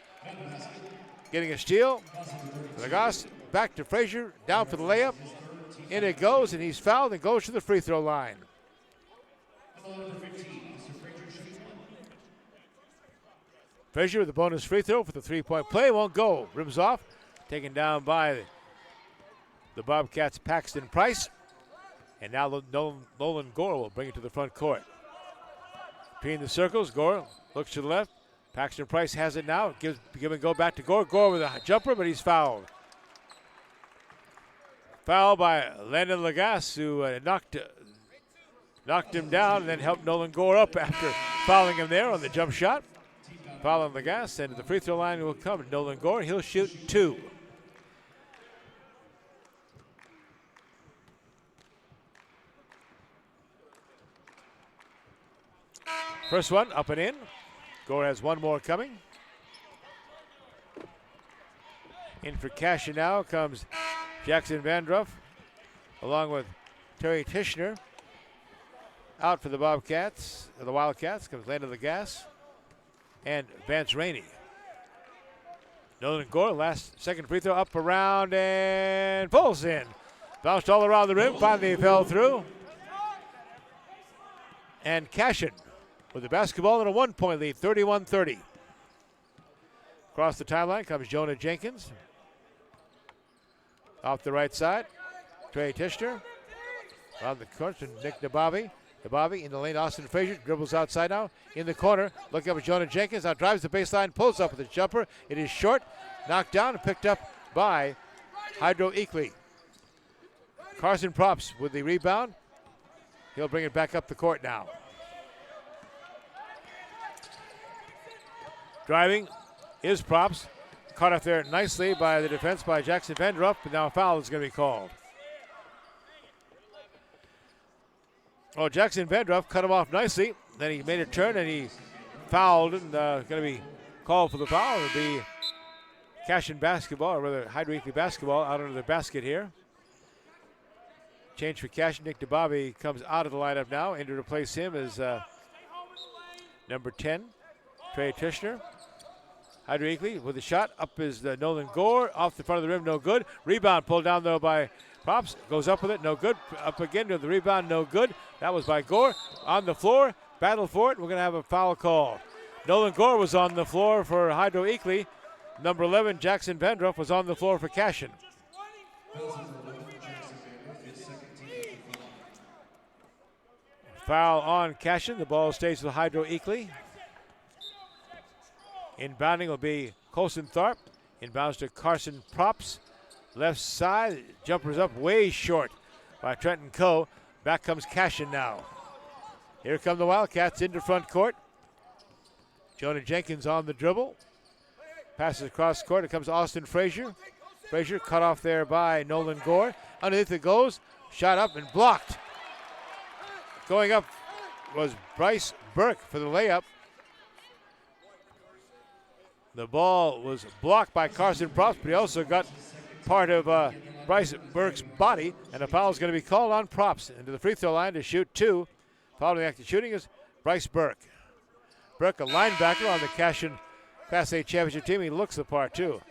Getting a steal. Lagasse back to Frazier, down for the layup. In it goes, and he's fouled and goes to the free throw line. Frazier with the bonus free throw for the three-point play. Won't go. Rims off. Taken down by the Bobcats' Paxton Price. And now Nolan Gore will bring it to the front court. Between the circles, Gore looks to the left. Paxton Price has it now. Give and go back to Gore. Gore with a jumper, but he's fouled. Foul by Landon Lagasse, who knocked him down and then helped Nolan Gore up after fouling him there on the jump shot. Foul on Lagasse, and the free throw line will come. Nolan Gore, he'll shoot 2. First one up and in. Gore has one more coming. In for Cashion now comes Jackson Vandruff, along with Terry Tishner. Out for the Wildcats comes Landon Lagasse and Vance Rainey. Nolan Gore, second free throw, up around and pulls in. Bounced all around the rim, finally fell through. And Cashion with the basketball and a 1-point lead, 31-30. Across the timeline comes Jonah Jenkins. Off the right side, Trey Tishner. Around the corner to Nick Nabavi. Nabavi in the lane, Austin Frazier dribbles outside now. In the corner, looking up at Jonah Jenkins. Now drives the baseline, pulls up with a jumper. It is short, knocked down and picked up by Hydro Eakly. Carson Props with the rebound. He'll bring it back up the court now. Driving is Props. Caught up there nicely by the defense by Jackson Vandruff, but now a foul is going to be called. Oh, Jackson Vandruff cut him off nicely. Then he made a turn and he fouled and going to be called for the foul. It'll be Cashion basketball, or rather Hydro Eakly basketball out under the basket here. Change for Cashion. Nick DeBobby comes out of the lineup now. In to replace him is number 10, Trey Tishner. Hydro Eakly with a shot. Up is Nolan Gore. Off the front of the rim, no good. Rebound pulled down, though, by Props. Goes up with it, no good. Up again to the rebound, no good. That was by Gore. On the floor, battle for it. We're going to have a foul call. Nolan Gore was on the floor for Hydro Eakly. Number 11, Jackson Vandruff, was on the floor for Cashion. Foul on Cashion. The ball stays with Hydro Eakly. Inbounding will be Colson Tharp. Inbounds to Carson Props. Left side. Jumper's up way short by Trenton Coe. Back comes Cashion now. Here come the Wildcats into front court. Jonah Jenkins on the dribble. Passes across court. It comes Austin Frazier. Frazier cut off there by Nolan Gore. Underneath it goes. Shot up and blocked. Going up was Bryce Burke for the layup. The ball was blocked by Carson Props, but he also got part of Bryce Burke's body, and a foul is going to be called on Props. Into the free throw line to shoot two. Following the act of shooting is Bryce Burke. Burke, a linebacker on the Cashion Class A championship team. He looks the part, too.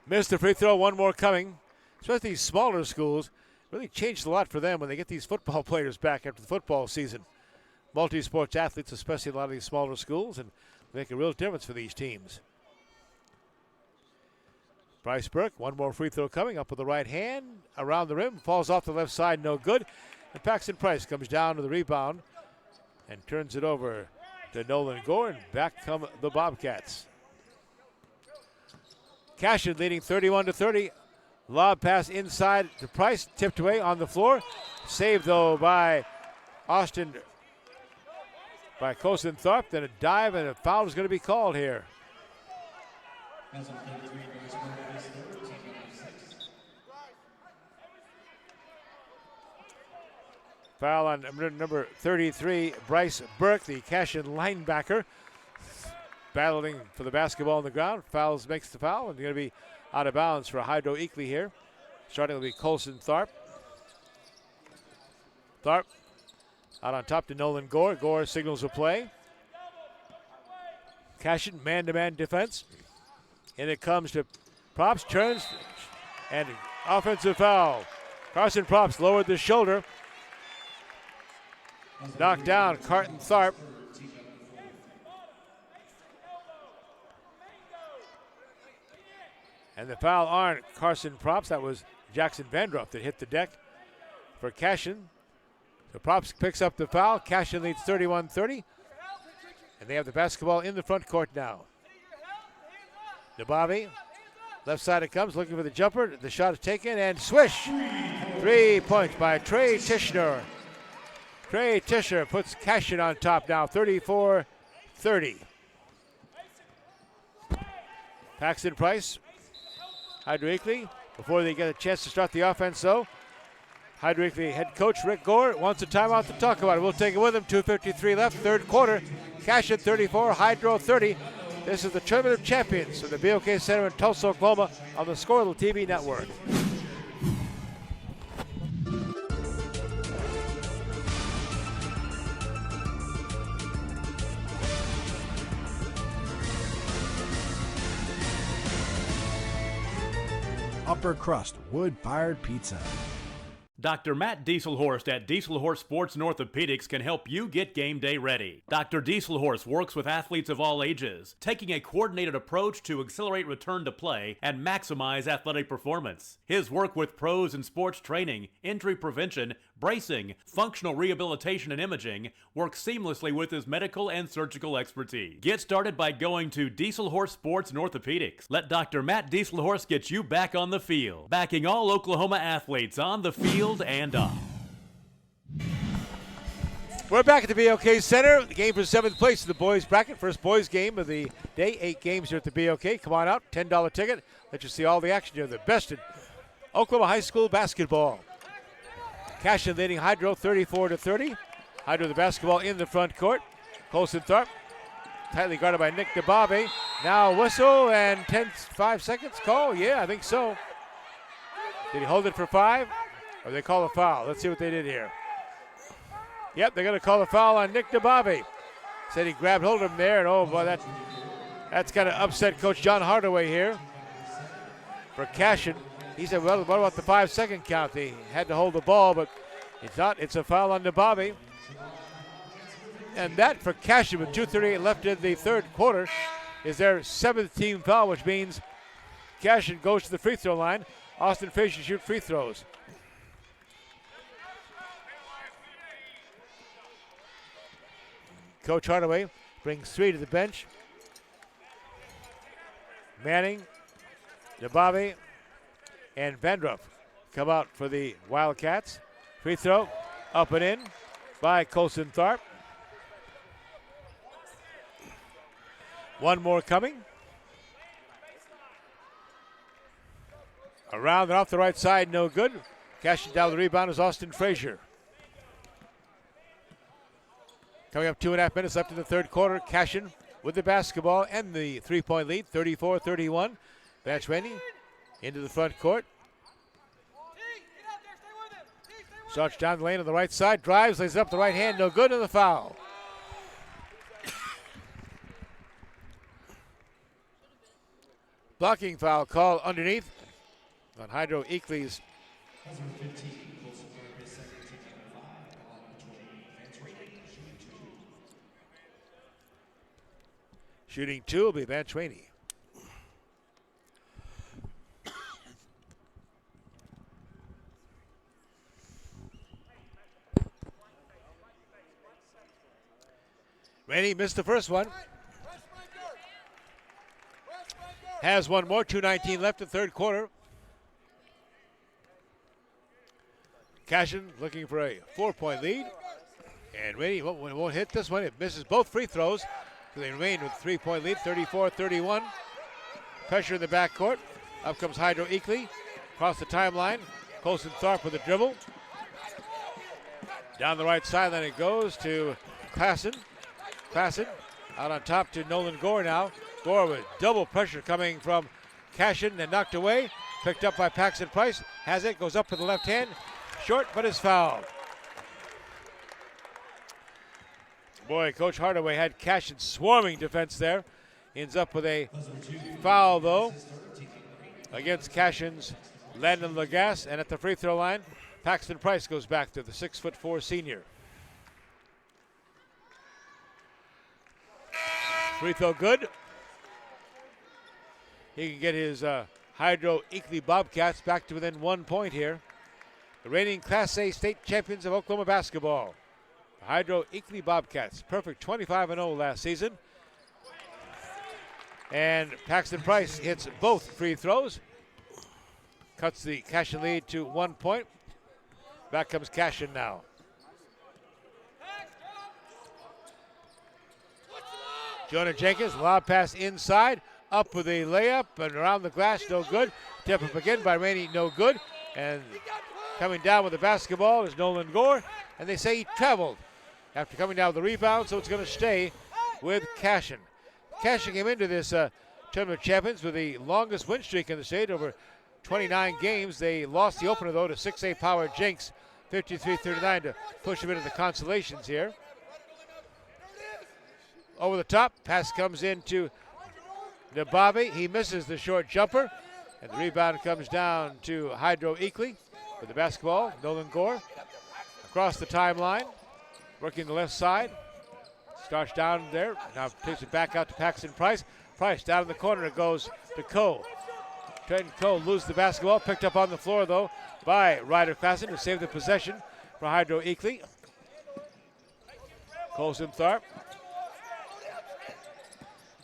Missed the free throw, one more coming. Especially these smaller schools, really changed a lot for them when they get these football players back after the football season. Multi-sports athletes, especially a lot of these smaller schools, and make a real difference for these teams. Bryce Burke, one more free throw coming, up with the right hand, around the rim, falls off the left side, no good. And Paxton Price comes down to the rebound and turns it over to Nolan Gore, and back come the Bobcats. Cashion leading 31-30. Lob pass inside to Price, tipped away on the floor. Saved, though, by Colson Tharp. Then a dive, and a foul is going to be called here. Foul on number 33, Bryce Burke, the Cashion linebacker, battling for the basketball on the ground. Makes the foul, and going to be out of bounds for Hydro Eakly here. Starting will be Colson Tharp. Tharp out on top to Nolan Gore. Gore signals a play. Cashion, man-to-man defense. And it comes to Props, turns, and offensive foul. Carson Props lowered the shoulder. Knocked down Carton Tharp. And the foul on Carson Props. That was Jackson Vandruff that hit the deck for Cashion. So Props picks up the foul. Cashion leads 31-30. And they have the basketball in the front court now. Nabavi, left side it comes, looking for the jumper. The shot is taken, and swish! 3 points by Trey Tishner. Trey Tishner puts Cashion on top now, 34-30. Paxton Price, Hydro Eakly, before they get a chance to start the offense, though. Hydro Eakly head coach Rick Gore wants a timeout to talk about it. We'll take it with him. 2:53 left, third quarter. Cashion 34, Hydro 30. This is the Tournament of Champions from the BOK Center in Tulsa, Oklahoma on the Scorable TV network. Upper crust wood-fired pizza. Dr. Matt Dieselhorst at Dieselhorst Sports and Orthopedics can help you get game day ready. Dr. Dieselhorst works with athletes of all ages, taking a coordinated approach to accelerate return to play and maximize athletic performance. His work with pros in sports training, injury prevention, bracing, functional rehabilitation, and imaging works seamlessly with his medical and surgical expertise. Get started by going to Dieselhorst Sports and Orthopedics. Let Dr. Matt Dieselhorst get you back on the field, backing all Oklahoma athletes on the field and off. We're back at the BOK Center. The game for 7th place in the boys bracket. First boys game of the day. 8 games here at the BOK. Come on out. $10 ticket. Let you see all the action here. The best in Oklahoma high school basketball. Cashion leading Hydro 34-30. Hydro the basketball in the front court. Colson Tharp tightly guarded by Nick DeBabe. Now whistle and 5 seconds call. Yeah, I think so. Did he hold it for 5? Or they call a foul? Let's see what they did here. Yep, they're going to call a foul on Nick DeBabe. Said he grabbed hold of him there, and oh boy, that's going to upset Coach John Hardaway here. For Cashion, he said, well, what about the 5-second count? They had to hold the ball, but it's not. It's a foul on DeBabe. And that for Cashion with 2:38 left in the third quarter is their 7th team foul, which means Cashion goes to the free throw line. Austin Frazier shoot free throws. Coach Hardaway brings 3 to the bench. Manning, DeBabe, and Vandruff come out for the Wildcats. Free throw up and in by Colson Tharp. One more coming. Around and off the right side, no good. Cashing down the rebound is Austin Frazier. Coming up 2.5 minutes left in the third quarter. Cashion with the basketball and the 3-point lead, 34-31. Vance Rainey into the front court. Starts down the lane on the right side, drives, lays it up the right hand, no good, and the foul. Blocking foul call underneath on Hydro Eakly's. Shooting 2 will be Vance Rainey. Rainey missed the first one. Has one more, 2:19 left in third quarter. Cashion looking for a 4-point lead. And Rainey won't hit this one. It misses both free throws. So they remain with a 3-point lead, 34-31. Pressure in the backcourt. Up comes Hydro Eakly. Across the timeline. Colson Tharp with a dribble. Down the right sideline it goes to Klassen. Klassen out on top to Nolan Gore now. Gore with double pressure coming from Cashion and knocked away. Picked up by Paxton Price. Has it, goes up with the left hand. Short, but is fouled. Boy, Coach Hardaway had Cashion swarming defense there. Ends up with a foul, though, against Cashion's Landon Lagasse. And at the free throw line, Paxton Price goes back to the 6'4" senior. Free throw good. He can get his Hydro Eakly Bobcats back to within 1 point here. The reigning Class A state champions of Oklahoma basketball. The Hydro Eakly Bobcats, perfect 25-0 last season. And Paxton Price hits both free throws. Cuts the Cashion lead to 1 point. Back comes Cashion now. Jonah Jenkins, lob pass inside. Up with a layup and around the glass, no good. Tip up again by Rainey, no good. And coming down with the basketball is Nolan Gore. And they say he traveled after coming down with the rebound, so it's going to stay with Cashion. Cashion came into this Tournament of Champions with the longest win streak in the state, over 29 games. They lost the opener, though, to 6A Power Jinx, 53-39, to push them into the consolations here. Over the top, pass comes into Nababi. He misses the short jumper, and the rebound comes down to Hydro Eakly with the basketball. Nolan Gore across the timeline, working the left side. Starts down there, now takes it back out to Paxton Price. Price down in the corner, it goes to Coe. Trenton Coe loses the basketball, picked up on the floor though by Ryder Klassen to save the possession for Hydro Eakly. Colson Tharp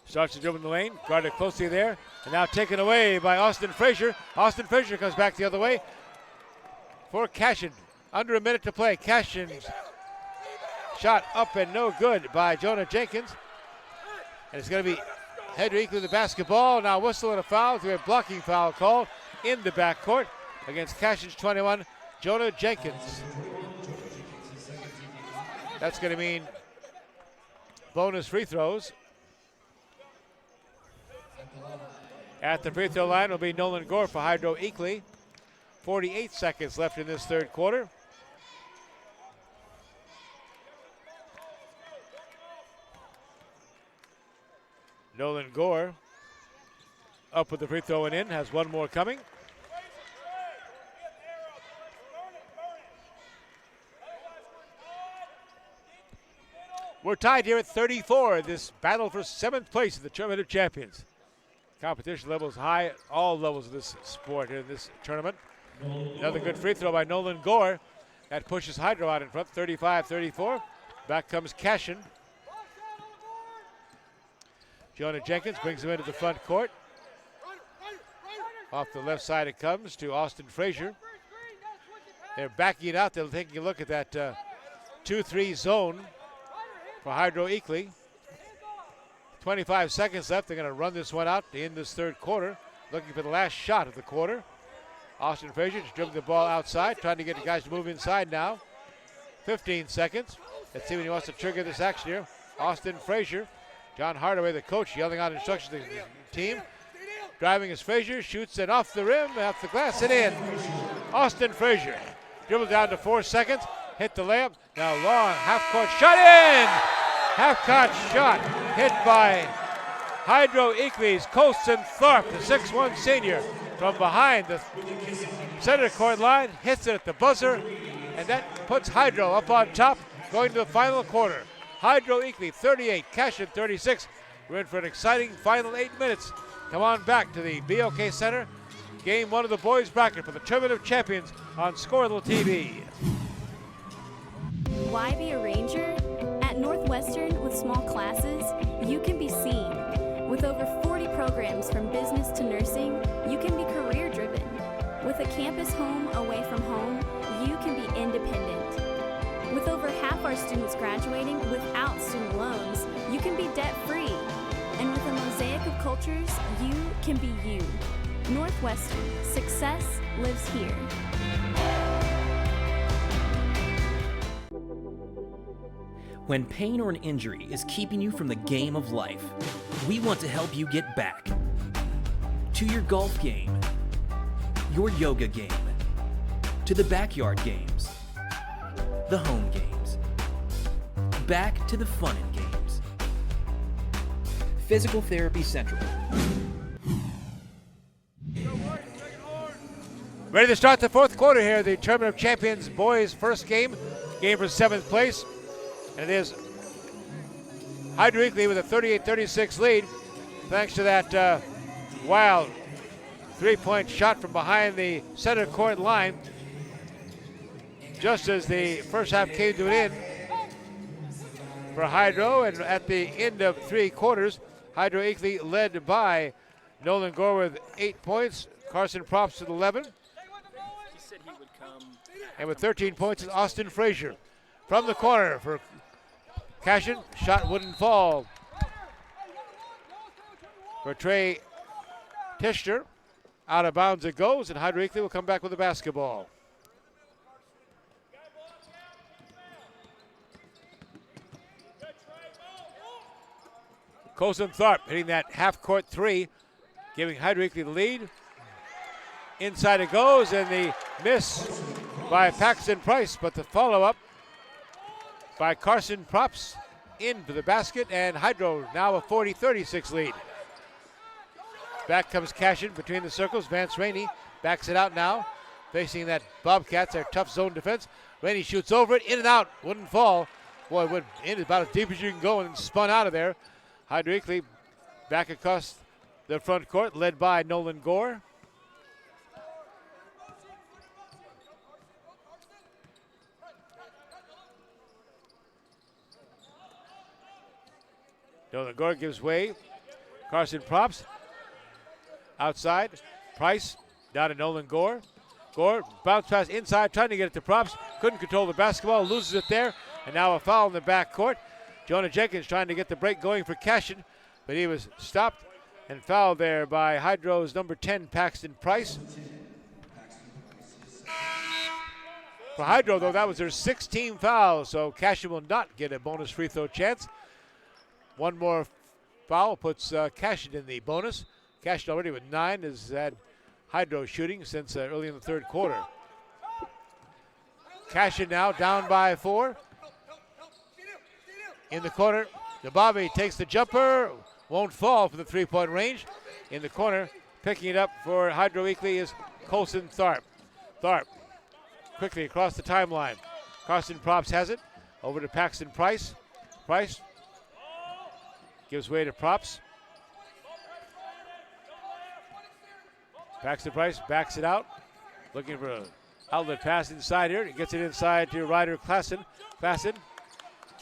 starts to dribble in the lane, guarded closely there, and now taken away by Austin Frazier. Austin Frazier comes back the other way for Cashion. Under a minute to play. Cashion's shot up and no good by Jonah Jenkins. And it's going to be Hydro Eakly with the basketball. Now whistle and a foul. We have a blocking foul called in the backcourt against Cashion's 21, Jonah Jenkins. That's going to mean bonus free throws. At the free throw line will be Nolan Gore for Hydro Eakly. 48 seconds left in this third quarter. Nolan Gore up with the free throw and in, has one more coming. We're tied here at 34, this battle for 7th place in the Tournament of Champions. Competition level is high at all levels of this sport here in this tournament. Another good free throw by Nolan Gore. That pushes Hydro out in front, 35-34. Back comes Cashion. Jonah Jenkins brings him into the front court. Off the left side it comes to Austin Frazier. They're backing it out. They're taking a look at that 2-3 zone for Hydro Eakly. 25 seconds left. They're going to run this one out in this third quarter, looking for the last shot of the quarter. Austin Frazier just dribbling the ball outside, trying to get the guys to move inside now. 15 seconds. Let's see when he wants to trigger this action here. Austin Frazier. John Hardaway, the coach, yelling out instructions to the team. Driving is Frazier, shoots it off the rim, off the glass, and in. Austin Frazier dribbled down to 4 seconds, hit the layup. Now long half-court shot in! Half-court shot hit by Hydro Eakly's Colson Tharp, the 6'1 senior, from behind the center court line, hits it at the buzzer, and that puts Hydro up on top going to the final quarter. Hydro Eakly 38, Cashion 36. We're in for an exciting final 8 minutes. Come on back to the BOK Center. Game 1 of the boys bracket for the Tournament of Champions on Scorable TV. Why be a ranger? At Northwestern, with small classes, you can be seen. With over 40 programs from business to nursing, you can be career-driven. With a campus home away from home, you can be independent. With over half our students graduating without student loans, you can be debt-free. And with a mosaic of cultures, you can be you. Northwestern, success lives here. When pain or an injury is keeping you from the game of life, we want to help you get back to your golf game, your yoga game, to the backyard games, the home games, back to the fun and games. Physical Therapy Central. Ready to start the fourth quarter here, the Tournament of Champions boys' first game for 7th place. And it is Hydro Eakly with a 38-36 lead, thanks to that wild three-point shot from behind the center court line. Just as the first half came to an end for Hydro, and at the end of 3 quarters, Hydro Eakly led by Nolan Gore with 8 points, Carson Props with 11. And with 13 points is Austin Frazier. From the corner for Cashion, shot wouldn't fall for Trey Tischner. Out of bounds it goes, and Hydro Eakly will come back with the basketball. Colson Tharp hitting that half-court three, giving Hydro Eakly the lead. Inside it goes, and the miss by Paxton Price, but the follow-up by Carson Props into the basket, and Hydro now a 40-36 lead. Back comes Cashion between the circles. Vance Rainey backs it out now, facing that Bobcats, their tough zone defense. Rainey shoots over it, in and out, wouldn't fall. Boy, it went in about as deep as you can go and spun out of there. Hydro Eakly back across the front court, led by Nolan Gore. Nolan Gore gives way. Carson Props outside. Price down to Nolan Gore. Gore bounce pass inside, trying to get it to Props. Couldn't control the basketball, loses it there. And now a foul in the backcourt. Jonah Jenkins trying to get the break going for Cashion, but he was stopped and fouled there by Hydro's number 10, Paxton Price. For Hydro, though, that was their 16th foul, so Cashion will not get a bonus free throw chance. One more foul puts Cashion in the bonus. Cashion already with 9 has had Hydro shooting since early in the third quarter. Cashion now down by 4. In the corner, Nabavi takes the jumper, won't fall from the three-point range. In the corner, picking it up for Hydro Eakly is Colson Tharp. Tharp quickly across the timeline. Carson Props has it, over to Paxton Price. Price gives way to Props. Paxton Price backs it out, looking for an outlet pass inside here. He gets it inside to Ryder Klassen. Klassen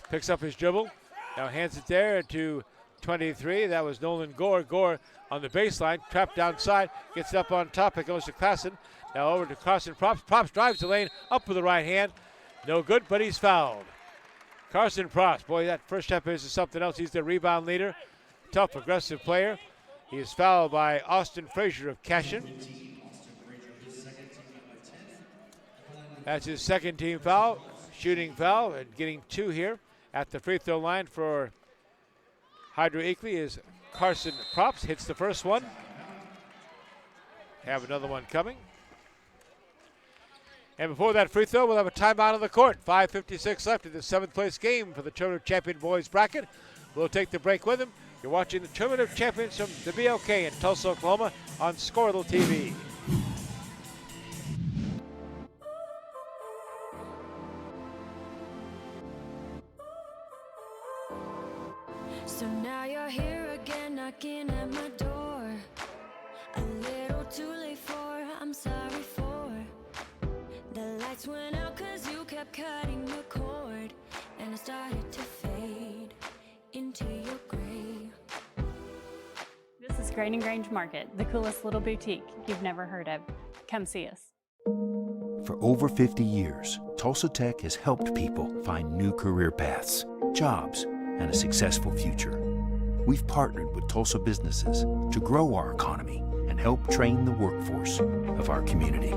picks up his dribble, now hands it there to 23. That was Nolan Gore. Gore on the baseline, trapped downside, gets it up on top. It goes to Klassen. Now over to Carson Props. Props drives the lane up with the right hand. No good, but he's fouled. Carson Props, boy, that first step is something else. He's the rebound leader, tough, aggressive player. He is fouled by Austin Frazier of Cashion. That's his second team foul, shooting foul, and getting 2 here. At the free throw line for Hydro Eakly is Carson Props. Hits the first one. Have another one coming. And before that free throw, we'll have a timeout on the court. 5:56 left in the 7th place game for the Tournament of Champion boys bracket. We'll take the break with him. You're watching the Tournament of Champions from the BLK in Tulsa, Oklahoma on Squirtle TV. So now you're here again, knocking at my door. A little too late for, I'm sorry for. The lights went out 'cause you kept cutting the cord, and I started to fade into your gray. This is Grain and Grange Market, the coolest little boutique you've never heard of. Come see us. For over 50 years, Tulsa Tech has helped people find new career paths, jobs, and a successful future. We've partnered with Tulsa businesses to grow our economy and help train the workforce of our community.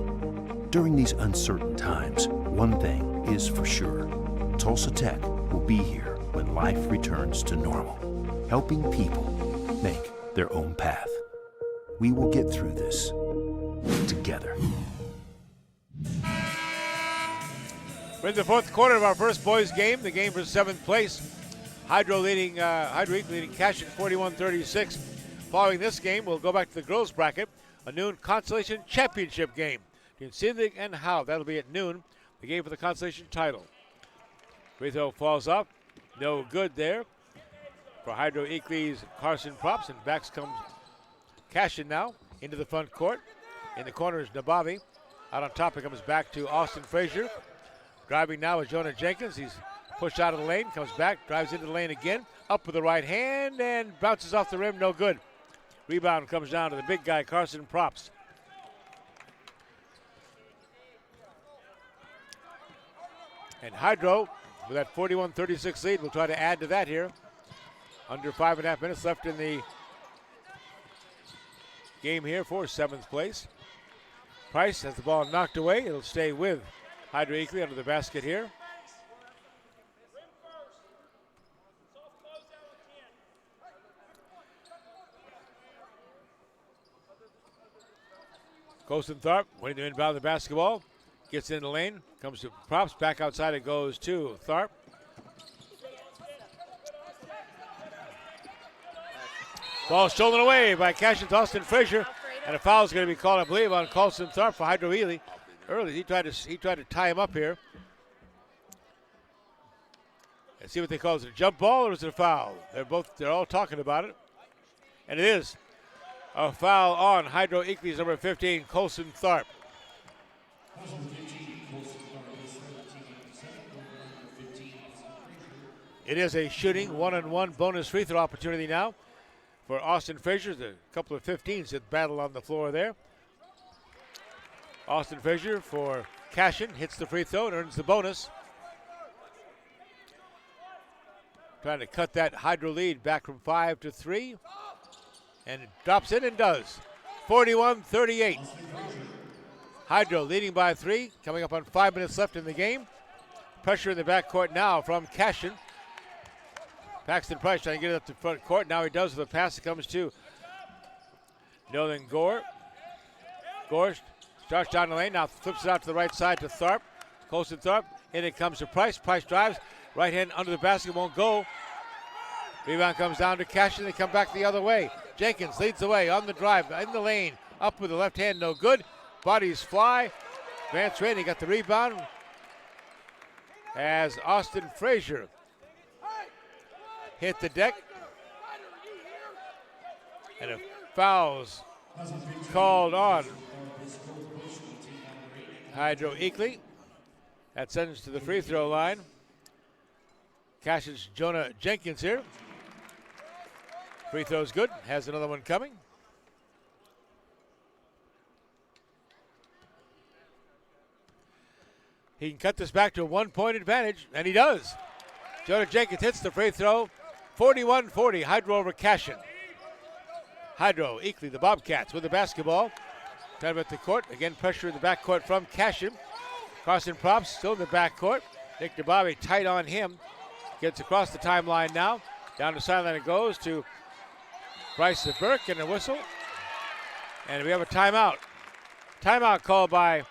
During these uncertain times, one thing is for sure. Tulsa Tech will be here when life returns to normal, helping people make their own path. We will get through this together. We're in the 4th quarter of our first boys game, the game for 7th place. Hydro Eakly leading Cashion 41-36. Following this game, we'll go back to the girls bracket, a noon consolation championship game between Sidlig and Howe. That'll be at noon, the game for the consolation title. Free throw falls off, no good there for Hydro Eakly's Carson Props, and back comes Cashion now into the front court. In the corner is Nabavi. Out on top, it comes back to Austin Frazier. Driving now is Jonah Jenkins. He's pushed out of the lane, comes back, drives into the lane again, up with the right hand, and bounces off the rim, no good. Rebound comes down to the big guy, Carson Props. And Hydro, with that 41-36 lead, will try to add to that here. Under 5.5 minutes left in the game here for 7th place. Price has the ball knocked away. It'll stay with Hydro Eakly under the basket here. Colson Tharp waiting to inbound the basketball. Gets in the lane. Comes to Props. Back outside it goes to Tharp. Ball stolen away by Cashion's Austin Frazier. And a foul is going to be called, I believe, on Colson Tharp for Hydro Eakly. Early, he tried to tie him up here. Let's see what they call it. Is it a jump ball or is it a foul? They're all talking about it. And it is a foul on Hydro Eakly's number 15, Colson Tharp. It is a shooting 1-on-1 bonus free throw opportunity now for Austin Frazier. A couple of 15s that battle on the floor there. Austin Frazier for Cashion hits the free throw and earns the bonus. Trying to cut that Hydro lead back from 5 to 3. And drops in and does. 41-38. Hydro leading by 3. Coming up on 5 minutes left in the game. Pressure in the backcourt now from Cashion. Paxton Price trying to get it up to front court. Now he does with a pass that comes to Nolan Gore. Gore starts down the lane. Now flips it out to the right side to Tharp. Colson Tharp. In it comes to Price. Price drives. Right hand under the basket, won't go. Rebound comes down to Cashion. They come back the other way. Jenkins leads the way on the drive, in the lane. Up with the left hand, no good. Bodies fly. Vance Rainey got the rebound as Austin Frazier hit the deck. And a foul's called on Hydro Eakly. That sends to the free throw line. Cashion's Jonah Jenkins here. Free throw's good. Has another one coming. He can cut this back to a 1-point advantage, and he does. Jonah Jenkins hits the free throw. 41-40, Hydro over Cashion. Hydro, Eakly, the Bobcats with the basketball. Time at the court. Again, pressure in the backcourt from Cashion. Carson Props still in the backcourt. Nick DeBobby tight on him. Gets across the timeline now. Down the sideline it goes to Bryce Burke and a whistle. And we have a timeout. Timeout called by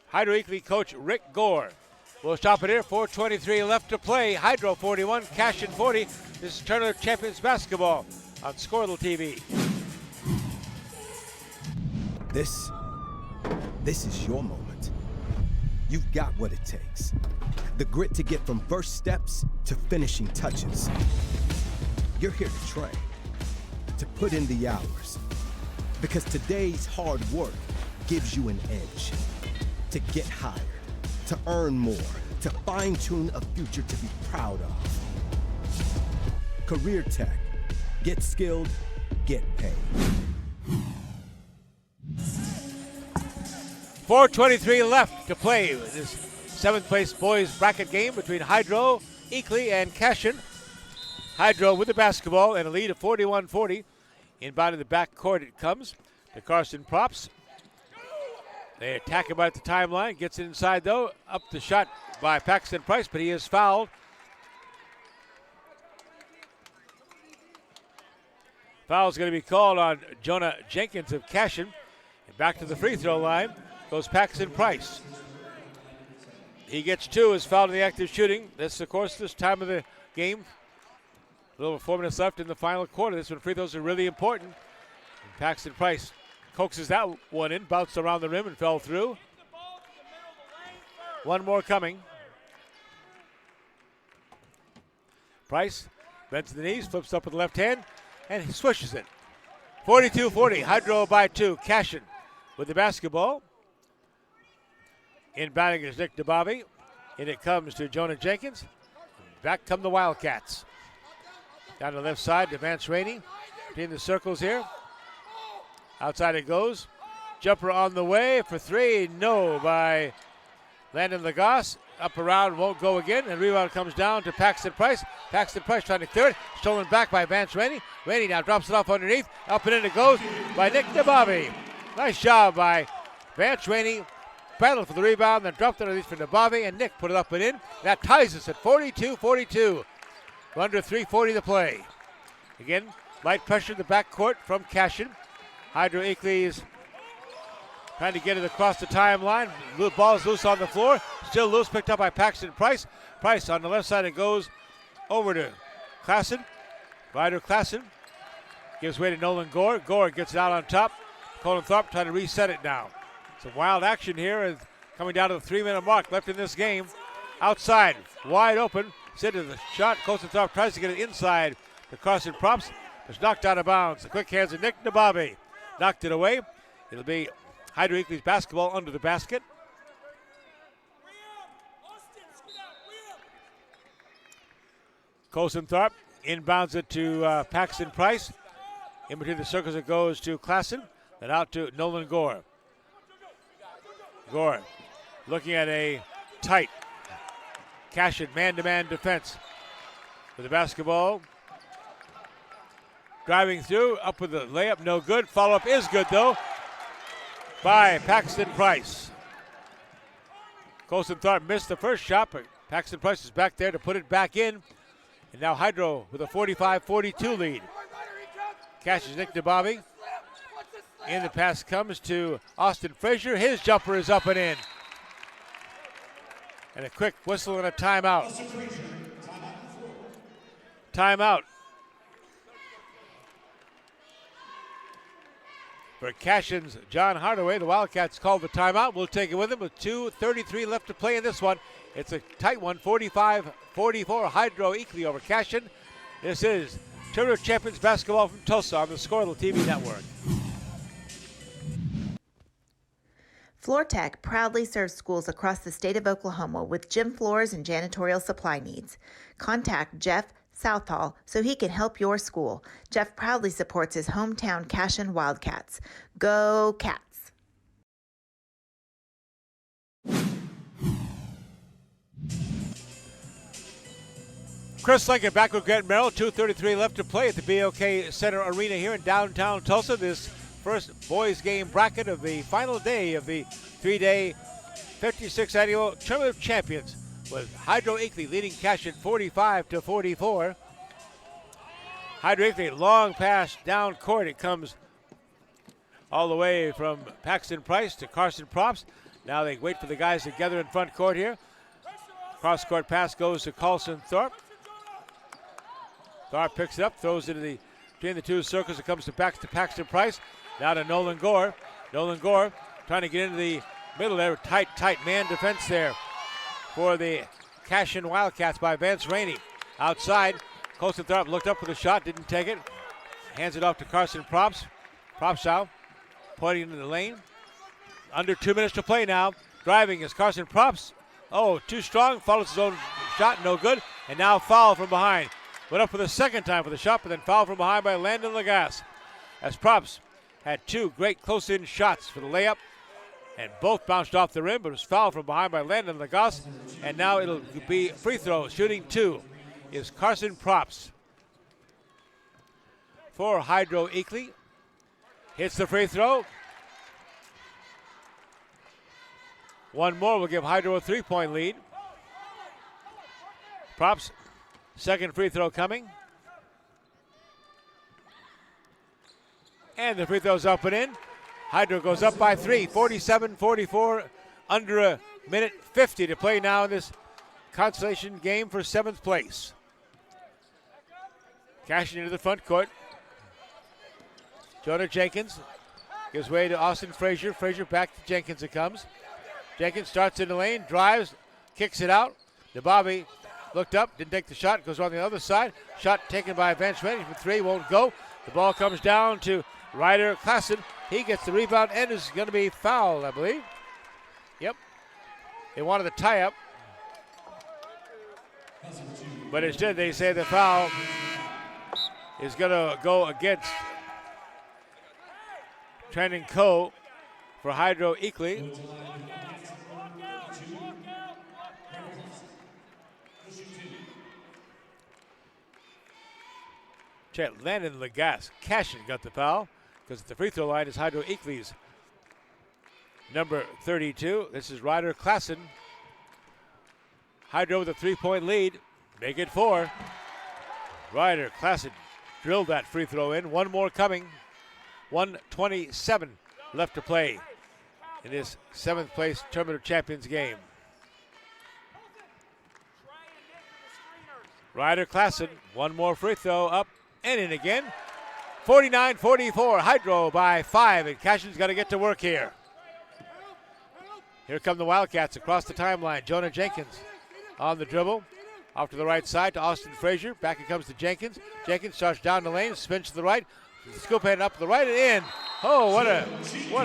Hydro Eakly coach Rick Gore. We'll stop it here. 4:23 left to play. Hydro 41, Cashion 40. This is Tournament of Champions basketball on Squirtle TV. This is your moment. You've got what it takes. The grit to get from first steps to finishing touches. You're here to train, to put in the hours. Because today's hard work gives you an edge. To get hired, to earn more, to fine-tune a future to be proud of. Career Tech. Get skilled, get paid. 4:23 left to play in this 7th place boys bracket game between Hydro, Eakly, and Cashion. Hydro with the basketball and a lead of 41-40. Inbound in the backcourt it comes to Carson Props. They attack him at the timeline. Gets it inside though. Up the shot by Paxton Price, but he is fouled. Foul's going to be called on Jonah Jenkins of Cashion. And back to the free throw line goes Paxton Price. He gets 2, is fouled in the active shooting. This, of course, this time of the game. A little over 4 minutes left in the final quarter. This one, free throws are really important. And Paxton Price coaxes that one in, bounced around the rim and fell through. One more coming. Price bends to the knees, flips up with the left hand, and he swishes it. 42-40, Hydro by 2. Cashion with the basketball. Inbounding is Nick DeBobby. In it comes to Jonah Jenkins. Back come the Wildcats. Down the left side to Vance Rainey. Between the circles here. Outside it goes. Jumper on the way for 3. No by Landon Lagasse. Up around, won't go again. And rebound comes down to Paxton Price. Paxton Price trying to clear it. Stolen back by Vance Rainey. Rainey now drops it off underneath. Up and in it goes by Nick DeBobby. Nice job by Vance Rainey. Battled for the rebound, then dropped it underneath for DeBobby, and Nick put it up and in. That ties us at 42-42. Under 3:40 to play. Again, light pressure in the backcourt from Cashion. Hydro Eakly's trying to get it across the timeline. Ball's loose on the floor. Still loose, picked up by Paxton Price. Price on the left side, it goes over to Klassen. Ryder Klassen gives way to Nolan Gore. Gore gets it out on top. Colin Thorpe trying to reset it now. Some wild action here is coming down to the 3-minute mark left in this game. Outside, wide open. Sit to the shot. Colin Thorpe tries to get it inside to Carson Props. It's knocked out of bounds. The quick hands of Nick Nababi. Knocked it away. It'll be Hydro Eakly's basketball under the basket. Colson Thorpe inbounds it to Paxton Price. In between the circles it goes to Klassen. Then out to Nolan Gore. Gore looking at a tight Cashion man-to-man defense. With the basketball. Driving through, up with the layup, no good. Follow-up is good though by Paxton Price. Colson Thorpe missed the first shot, but Paxton Price is back there to put it back in. And now Hydro with a 45-42 lead. Catches Nick DeBobby. And the pass comes to Austin Frazier. His jumper is up and in. And a quick whistle and a timeout. Timeout. For Cashion's John Hardaway, the Wildcats called the timeout. We'll take it with them with 2:33 left to play in this one. It's a tight one, 45-44, Hydro Eakly over Cashion. This is Tournament Champions Basketball from Tulsa on the Scorable TV Network. FloorTech proudly serves schools across the state of Oklahoma with gym floors and janitorial supply needs. Contact Jeff Southall so he can help your school. Jeff proudly supports his hometown Cashion Wildcats. Go Cats! Chris Lincoln back with Grant Merrill. 2:33 left to play at the BOK Center Arena here in downtown Tulsa. This first boys game bracket of the final day of the 3-day 56th Annual Tournament of Champions, with Hydro Eakly leading Cashion 45-44. Hydro Eakly, long pass down court. It comes all the way from Paxton Price to Carson Props. Now they wait for the guys to gather in front court here. Cross court pass goes to Colson Thorpe. Thorpe picks it up, throws it between the two circles. It comes to Paxton Price. Now to Nolan Gore. Nolan Gore trying to get into the middle there. Tight man defense there for the Cashion Wildcats by Vance Rainey. Outside, Colson Thorpe looked up with a shot, didn't take it. Hands it off to Carson Props. Props out, pointing into the lane. Under 2 minutes to play now. Driving is Carson Props. Oh, too strong, follows his own shot, no good. And now foul from behind. Went up for the second time for the shot, but then foul from behind by Landon Lagasse. As Props had two great close-in shots for the layup, and both bounced off the rim, but it was fouled from behind by Landon Lagasse. And now it'll be free throw. Shooting two is Carson Props. For Hydro Eakly. Hits the free throw. One more will give Hydro a 3-point lead. Props, second free throw coming. And the free throw's up and in. Hydro goes up by 3, 47-44, under a minute 50 to play now in this consolation game for 7th place. Cashing into the front court. Jonah Jenkins gives way to Austin Frazier. Frazier back to Jenkins it comes. Jenkins starts in the lane, drives, kicks it out. DeBobby looked up, didn't take the shot, goes on the other side. Shot taken by Vance Rainey from 3, won't go. The ball comes down to Ryder Klassen. He gets the rebound and is going to be fouled, I believe. Yep. They wanted the tie-up. But instead they say the foul is going to go against Trenton Coe for Hydro Eakly. Landon Lagasse. Cashion got the foul because at the free throw line is Hydro Eakly's number 32. This is Ryder Klassen. Hydro with a 3-point lead. Make it 4. Ryder Klassen drilled that free throw in. One more coming. 1:27 left to play in this 7th place Tournament of Champions game. Ryder Klassen, one more free throw up and in again. 49-44, Hydro by 5, and Cashion's got to get to work here. Here come the Wildcats across the timeline. Jonah Jenkins on the dribble. Off to the right side to Austin Frazier. Back it comes to Jenkins. Jenkins starts down the lane, spins to the right. Scoop head up to the right and in. Oh, what a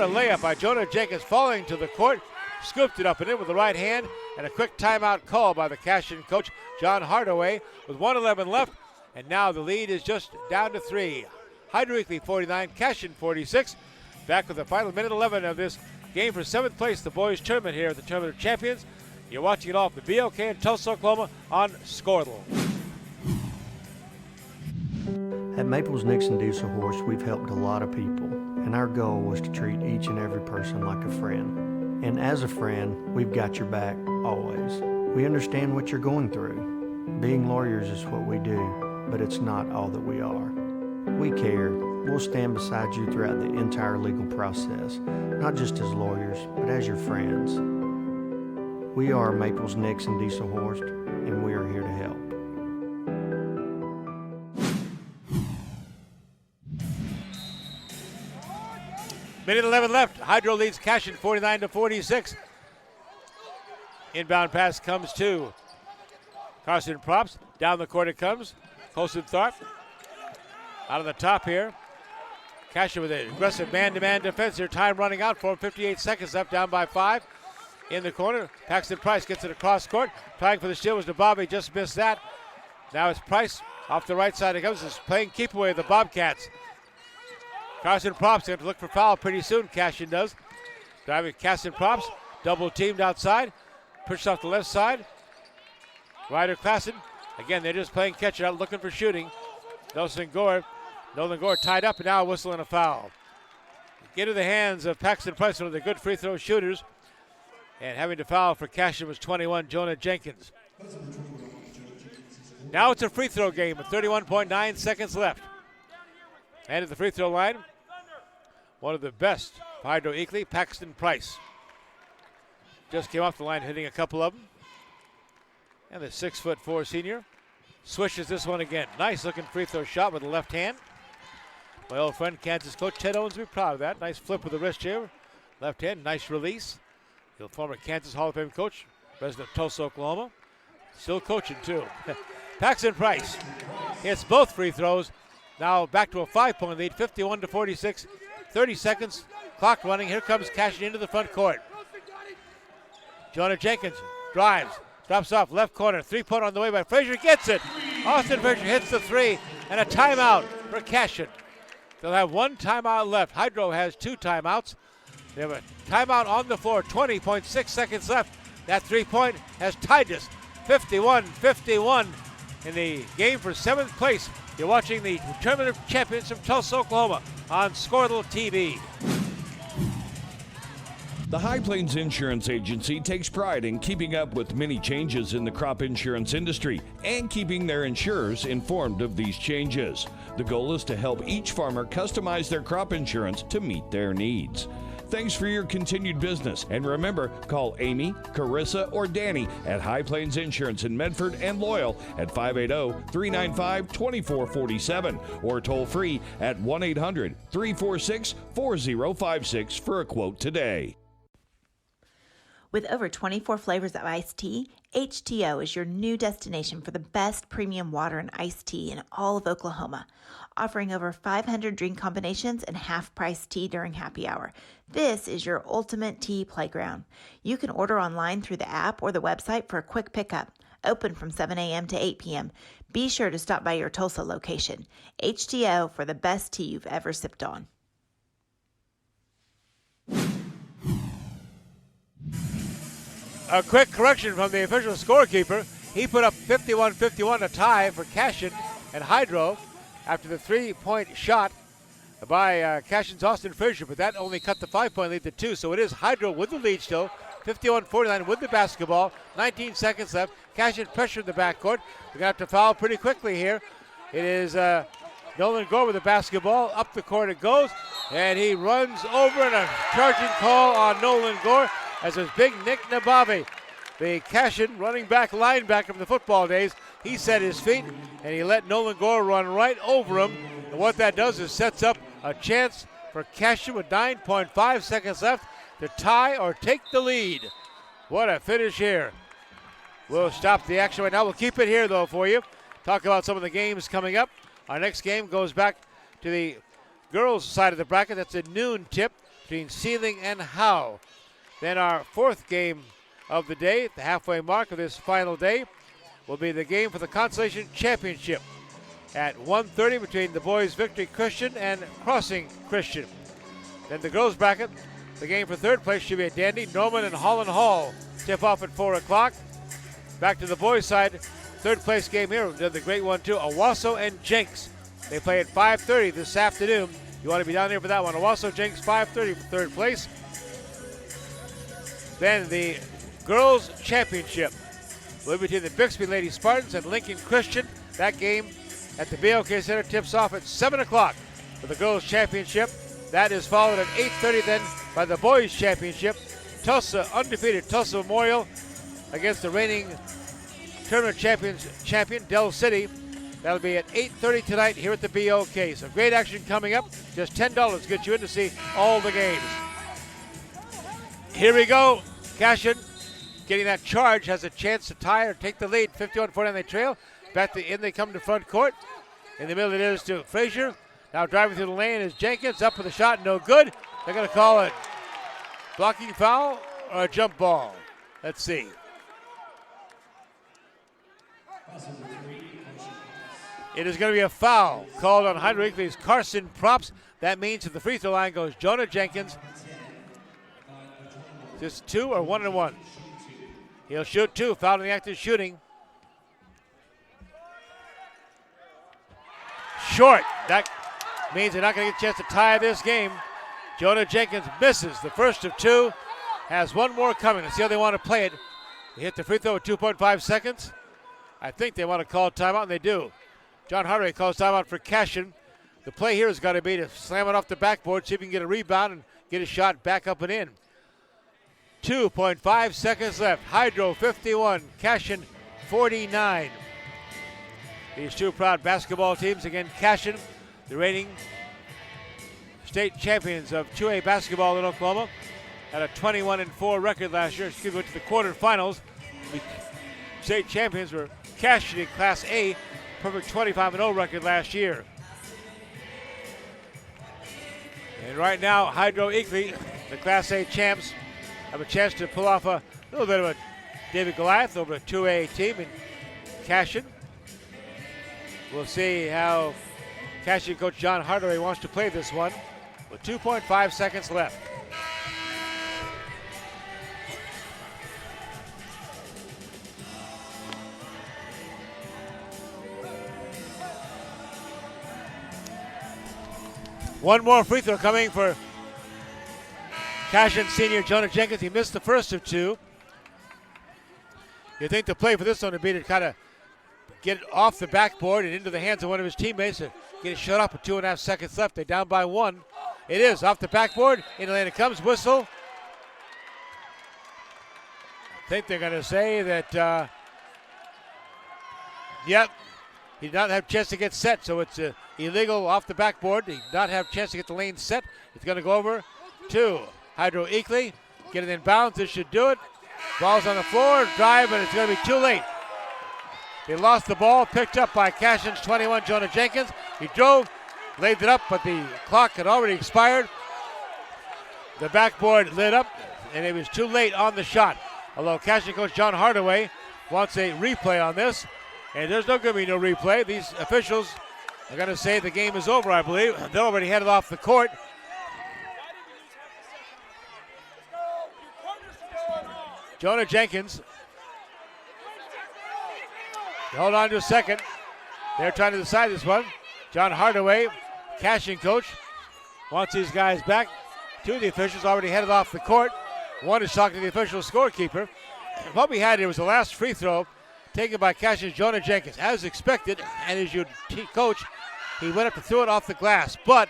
layup by Jonah Jenkins, falling to the court. Scooped it up and in with the right hand, and a quick timeout call by the Cashion coach, John Hardaway, with 1:11 left, and now the lead is just down to 3. Hydro Eakly 49, Cashion 46. Back with the final minute 11 of this game for 7th place, the boys tournament here at the Tournament of Champions. You're watching it all from the BOK in Tulsa, Oklahoma on Scortle. At Maples Nixon Diesel Horse, we've helped a lot of people, and our goal was to treat each and every person like a friend. And as a friend, we've got your back always. We understand what you're going through. Being lawyers is what we do, but it's not all that we are. We care. We'll stand beside you throughout the entire legal process, not just as lawyers, but as your friends. We are Maples Nixon Diesel Horse, and we are here to help. Minute 11 left. Hydro leads Cashion 49-46. Inbound pass comes to Carson Props. Down the court it comes. Colson Tharp out of the top here. Cashion with an aggressive man-to-man defense here. Time running out for him. 58 seconds left, down by 5. In the corner, Paxton Price gets it across court. Trying for the steal was DeBobby, just missed that. Now it's Price off the right side. It comes. Is playing keep away of the Bobcats. Carson Props going to look for foul pretty soon. Cashion does. Driving Casson Props, double teamed outside. Pushed off the left side. Ryder Klassen. Again, they're just playing catch out, looking for shooting. Nolan Gore tied up, and now a whistle and a foul. Get to the hands of Paxton Price, one of the good free throw shooters. And having to foul for Cashion was 21, Jonah Jenkins. Now it's a free throw game with 31.9 seconds left. And at the free throw line, one of the best for Hydro Eakly, Paxton Price. Just came off the line hitting a couple of them. And the 6'4" senior swishes this one again. Nice looking free throw shot with the left hand. My old friend, Kansas coach Ted Owens, will be proud of that. Nice flip with the wrist here. Left hand, nice release. The former Kansas Hall of Fame coach, resident of Tulsa, Oklahoma. Still coaching too. Paxton Price hits both free throws. Now back to a 5-point lead, 51-46. 30 seconds, clock running. Here comes Cashion into the front court. Jonah Jenkins drives, drops off left corner. 3-pointer on the way by Frazier, gets it. Austin Frazier hits the 3, and a timeout for Cashion. They'll have 1 timeout left. Hydro has 2 timeouts. They have a timeout on the floor, 20.6 seconds left. That 3-point has tied us 51-51 in the game for 7th place. You're watching the Tournament of Champions from Tulsa, Oklahoma on Scortle TV. The High Plains Insurance Agency takes pride in keeping up with many changes in the crop insurance industry and keeping their insurers informed of these changes. The goal is to help each farmer customize their crop insurance to meet their needs. Thanks for your continued business. And remember, call Amy, Carissa, or Danny at High Plains Insurance in Medford and Loyal at 580-395-2447 or toll free at 1-800-346-4056 for a quote today. With over 24 flavors of iced tea, HTO is your new destination for the best premium water and iced tea in all of Oklahoma, offering over 500 drink combinations and half-price tea during happy hour. This is your ultimate tea playground. You can order online through the app or the website for a quick pickup. Open from 7 a.m. to 8 p.m. Be sure to stop by your Tulsa location. HTO for the best tea you've ever sipped on. A quick correction from the official scorekeeper. He put up 51-51, a tie for Cashion and Hydro after the 3-point shot by Cashion's Austin Frazier, but that only cut the 5-point lead to 2, so it is Hydro with the lead still, 51-49 with the basketball, 19 seconds left. Cashion pressured the backcourt. We're going to have to foul pretty quickly here. It is Nolan Gore with the basketball. Up the court it goes. And he runs over and a charging call on Nolan Gore as his big Nick Nabavi, the Cashion running back linebacker from the football days. He set his feet and he let Nolan Gore run right over him. And what that does is sets up a chance for Cashion with 9.5 seconds left to tie or take the lead. What a finish here. We'll stop the action right now. We'll keep it here, though, for you. Talk about some of the games coming up. Our next game goes back to the girls' side of the bracket. That's a noon tip between Sealing and Howe. Then our fourth game of the day, the halfway mark of this final day, will be the game for the Consolation Championship at 1:30 between the boys' Victory Christian and Crossing Christian. Then the girls' bracket, the game for third place should be at Dandy. Norman and Holland Hall tip off at 4 o'clock. Back to the boys' side, third place game here, did the great one too, Owasso and Jenks. They play at 5:30 this afternoon. You want to be down there for that one. Owasso Jenks 5:30 for third place. Then the girls' championship will be between the Bixby Lady Spartans and Lincoln Christian. That game at the BOK Center tips off at 7 o'clock for the girls' championship. That is followed at 8:30 then by the boys' championship. Tulsa, undefeated Tulsa Memorial against the reigning tournament champion, Del City. That'll be at 8:30 tonight here at the BOK. So great action coming up. Just $10 gets you in to see all the games. Here we go. Cashion getting that charge has a chance to tie or take the lead. 51-49 they trail. Back in they come to front court. In the middle it is to Frazier. Now driving through the lane is Jenkins. Up with a shot, no good. They're going to call it blocking foul or a jump ball. Let's see. It is going to be a foul called on Hydro Eakly's Carson Props. That means to the free throw line goes Jonah Jenkins. Just 2 or 1 and 1. He'll shoot 2. Foul in the act of shooting. Short. That means they're not going to get a chance to tie this game. Jonah Jenkins misses the first of 2. Has one more coming. Let's see how they want to play it. They hit the free throw with 2.5 seconds. I think they want to call timeout, and they do. John Hardaway calls timeout for Cashion. The play here has got to be to slam it off the backboard, see if he can get a rebound and get a shot back up and in. 2.5 seconds left. Hydro 51, Cashion 49. These two proud basketball teams, again, Cashion, the reigning state champions of 2A basketball in Oklahoma, had a 21-4 record last year. Excuse me, went to the quarterfinals. The state champions were Cashion in Class A, perfect 25-0 record last year. And right now, Hydro Eakly, the Class A champs, have a chance to pull off a little bit of a David Goliath over a 2A team in Cashion. We'll see how Cashion coach John Hardaway wants to play this one with 2.5 seconds left. One more free throw coming for Cashion senior Jonah Jenkins. He missed the first of 2. You think the play for this one would be to kind of get it off the backboard and into the hands of one of his teammates to get it shut up with 2.5 seconds left. They're down by 1. It is off the backboard. In the lane it comes. Whistle. I think they're going to say that, yep, he did not have a chance to get set, so it's illegal off the backboard. He did not have a chance to get the lane set. It's going to go over to Hydro Eakly. Get it in bounds. This should do it. Ball's on the floor. Drive, and it's going to be too late. They lost the ball. Picked up by Cashion's 21, Jonah Jenkins. He drove, laid it up, but the clock had already expired. The backboard lit up, and it was too late on the shot. Although Cashion coach John Hardaway wants a replay on this, and there's no going to be no replay. These officials are going to say the game is over, I believe. They're already headed off the court. Jonah Jenkins. Hold on to a second. They're trying to decide this one. John Hardaway, Cashion coach, wants these guys back. 2 of the officials already headed off the court. One is talking to the official scorekeeper. What we had here was the last free throw taken by Cashion's Jonah Jenkins. As expected, and as you coach, he went up to throw it off the glass. But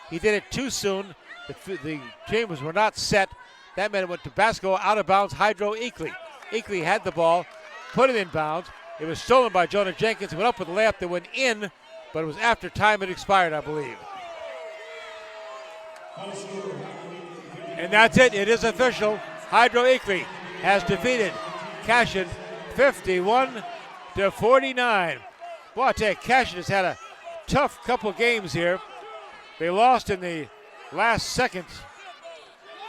He did it too soon. The chambers were not set. That meant it went to basketball out of bounds. Hydro Eakly. Eakly had the ball, put it in bounds. It was stolen by Jonah Jenkins. He went up with a layup that went in, but it was after time had expired, I believe. And that's it. It is official. Hydro Eakly has defeated Cashion 51-49. Boy, I tell you, Cashion has had a tough couple games here. They lost in the last seconds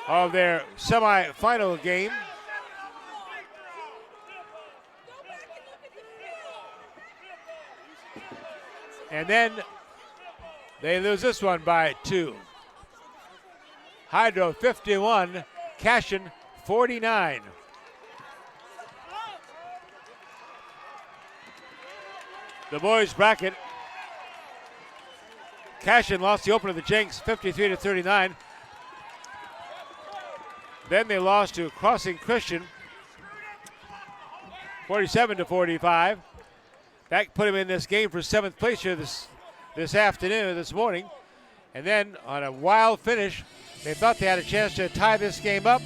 of their semifinal game. And then they lose this one by 2. Hydro 51, Cashion 49. The boys bracket. Cashion lost the opener to the Jenks 53-39. Then they lost to Crossing Christian 47-45. That put him in this game for 7th place here this afternoon, this morning. And then on a wild finish, they thought they had a chance to tie this game up,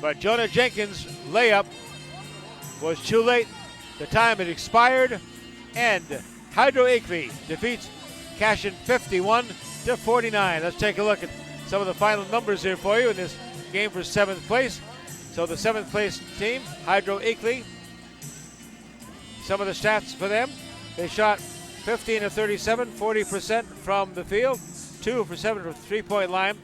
but Jonah Jenkins' layup was too late. The time had expired, and Hydro Eakly defeats Cashion 51-49. Let's take a look at some of the final numbers here for you in this game for 7th place. So the 7th place team, Hydro Eakly, some of the stats for them. They shot 15 of 37, 40% from the field, 2 for 7 from the three-point line.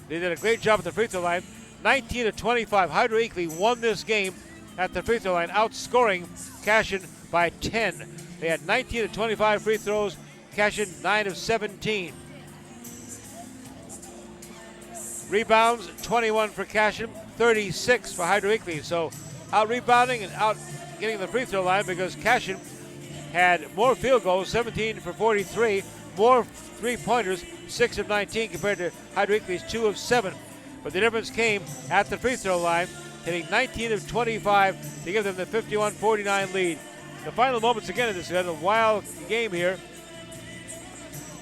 They did a great job at the free throw line. 19 of 25. Hydro Eakly won this game at the free throw line, outscoring Cashion by 10. They had 19 of 25 free throws. Cashion 9 of 17. Rebounds, 21 for Cashion, 36 for Hydro Eakly. So out rebounding and out getting the free throw line because Cashion had more field goals, 17 for 43, more three-pointers, 6 of 19 compared to Hydro Eakly's 2 of 7. But the difference came at the free throw line, hitting 19 of 25 to give them the 51-49 lead. The final moments again of this had a wild game here.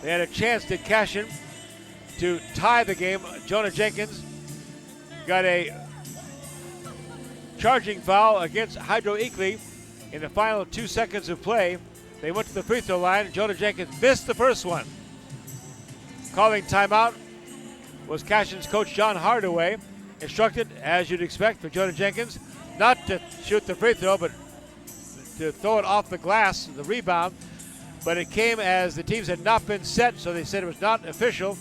They had a chance, did Cashion, to tie the game. Jonah Jenkins got a charging foul against Hydro Eakly in the final 2 seconds of play. They went to the free throw line. Jonah Jenkins missed the first one. Calling timeout was Cashion's coach John Hardaway, instructed, as you'd expect, for Jonah Jenkins not to shoot the free throw, but to throw it off the glass, the rebound. But it came as the teams had not been set, so they said it was not official.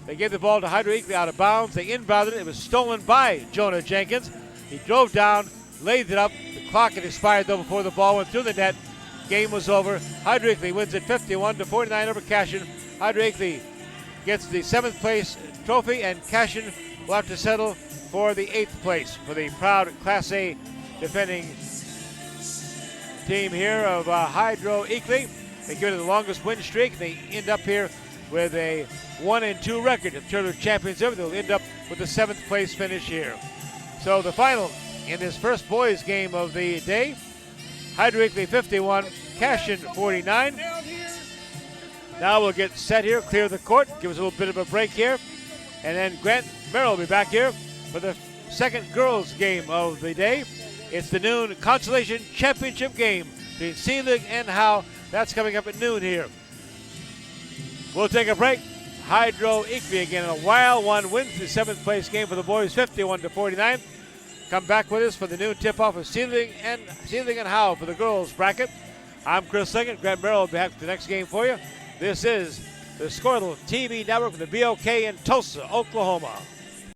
They gave the ball to Hydro Eakly out of bounds. They inbounded it. It was stolen by Jonah Jenkins. He drove down, laid it up. The clock had expired, though, before the ball went through the net. Game was over. Hydro Eakly wins it 51-49 over Cashion. Hydro Eakly gets the 7th place trophy, and Cashion will have to settle for the 8th place for the proud Class A defending team here of Hydro Eakly. They give it the longest win streak. They end up here with a 1-2 record. If tournament champions ever, they'll end up with the 7th place finish here. So the final in this first boys game of the day, Hydro Eakly 51, Cashion 49. Now we'll get set here, clear the court, give us a little bit of a break here, and then Grant Merrill will be back here for the second girls game of the day. It's the noon consolation championship game between Seelig and Howe. That's coming up at noon here. We'll take a break. Hydro Eakly again in a wild one wins the 7th place game for the boys 51-49. Come back with us for the noon tip-off of Seelig and Howe for the girls bracket. I'm Chris Liggett. Grant Merrill will be back for the next game for you. This is the Squirtle TV Network from the BOK in Tulsa, Oklahoma.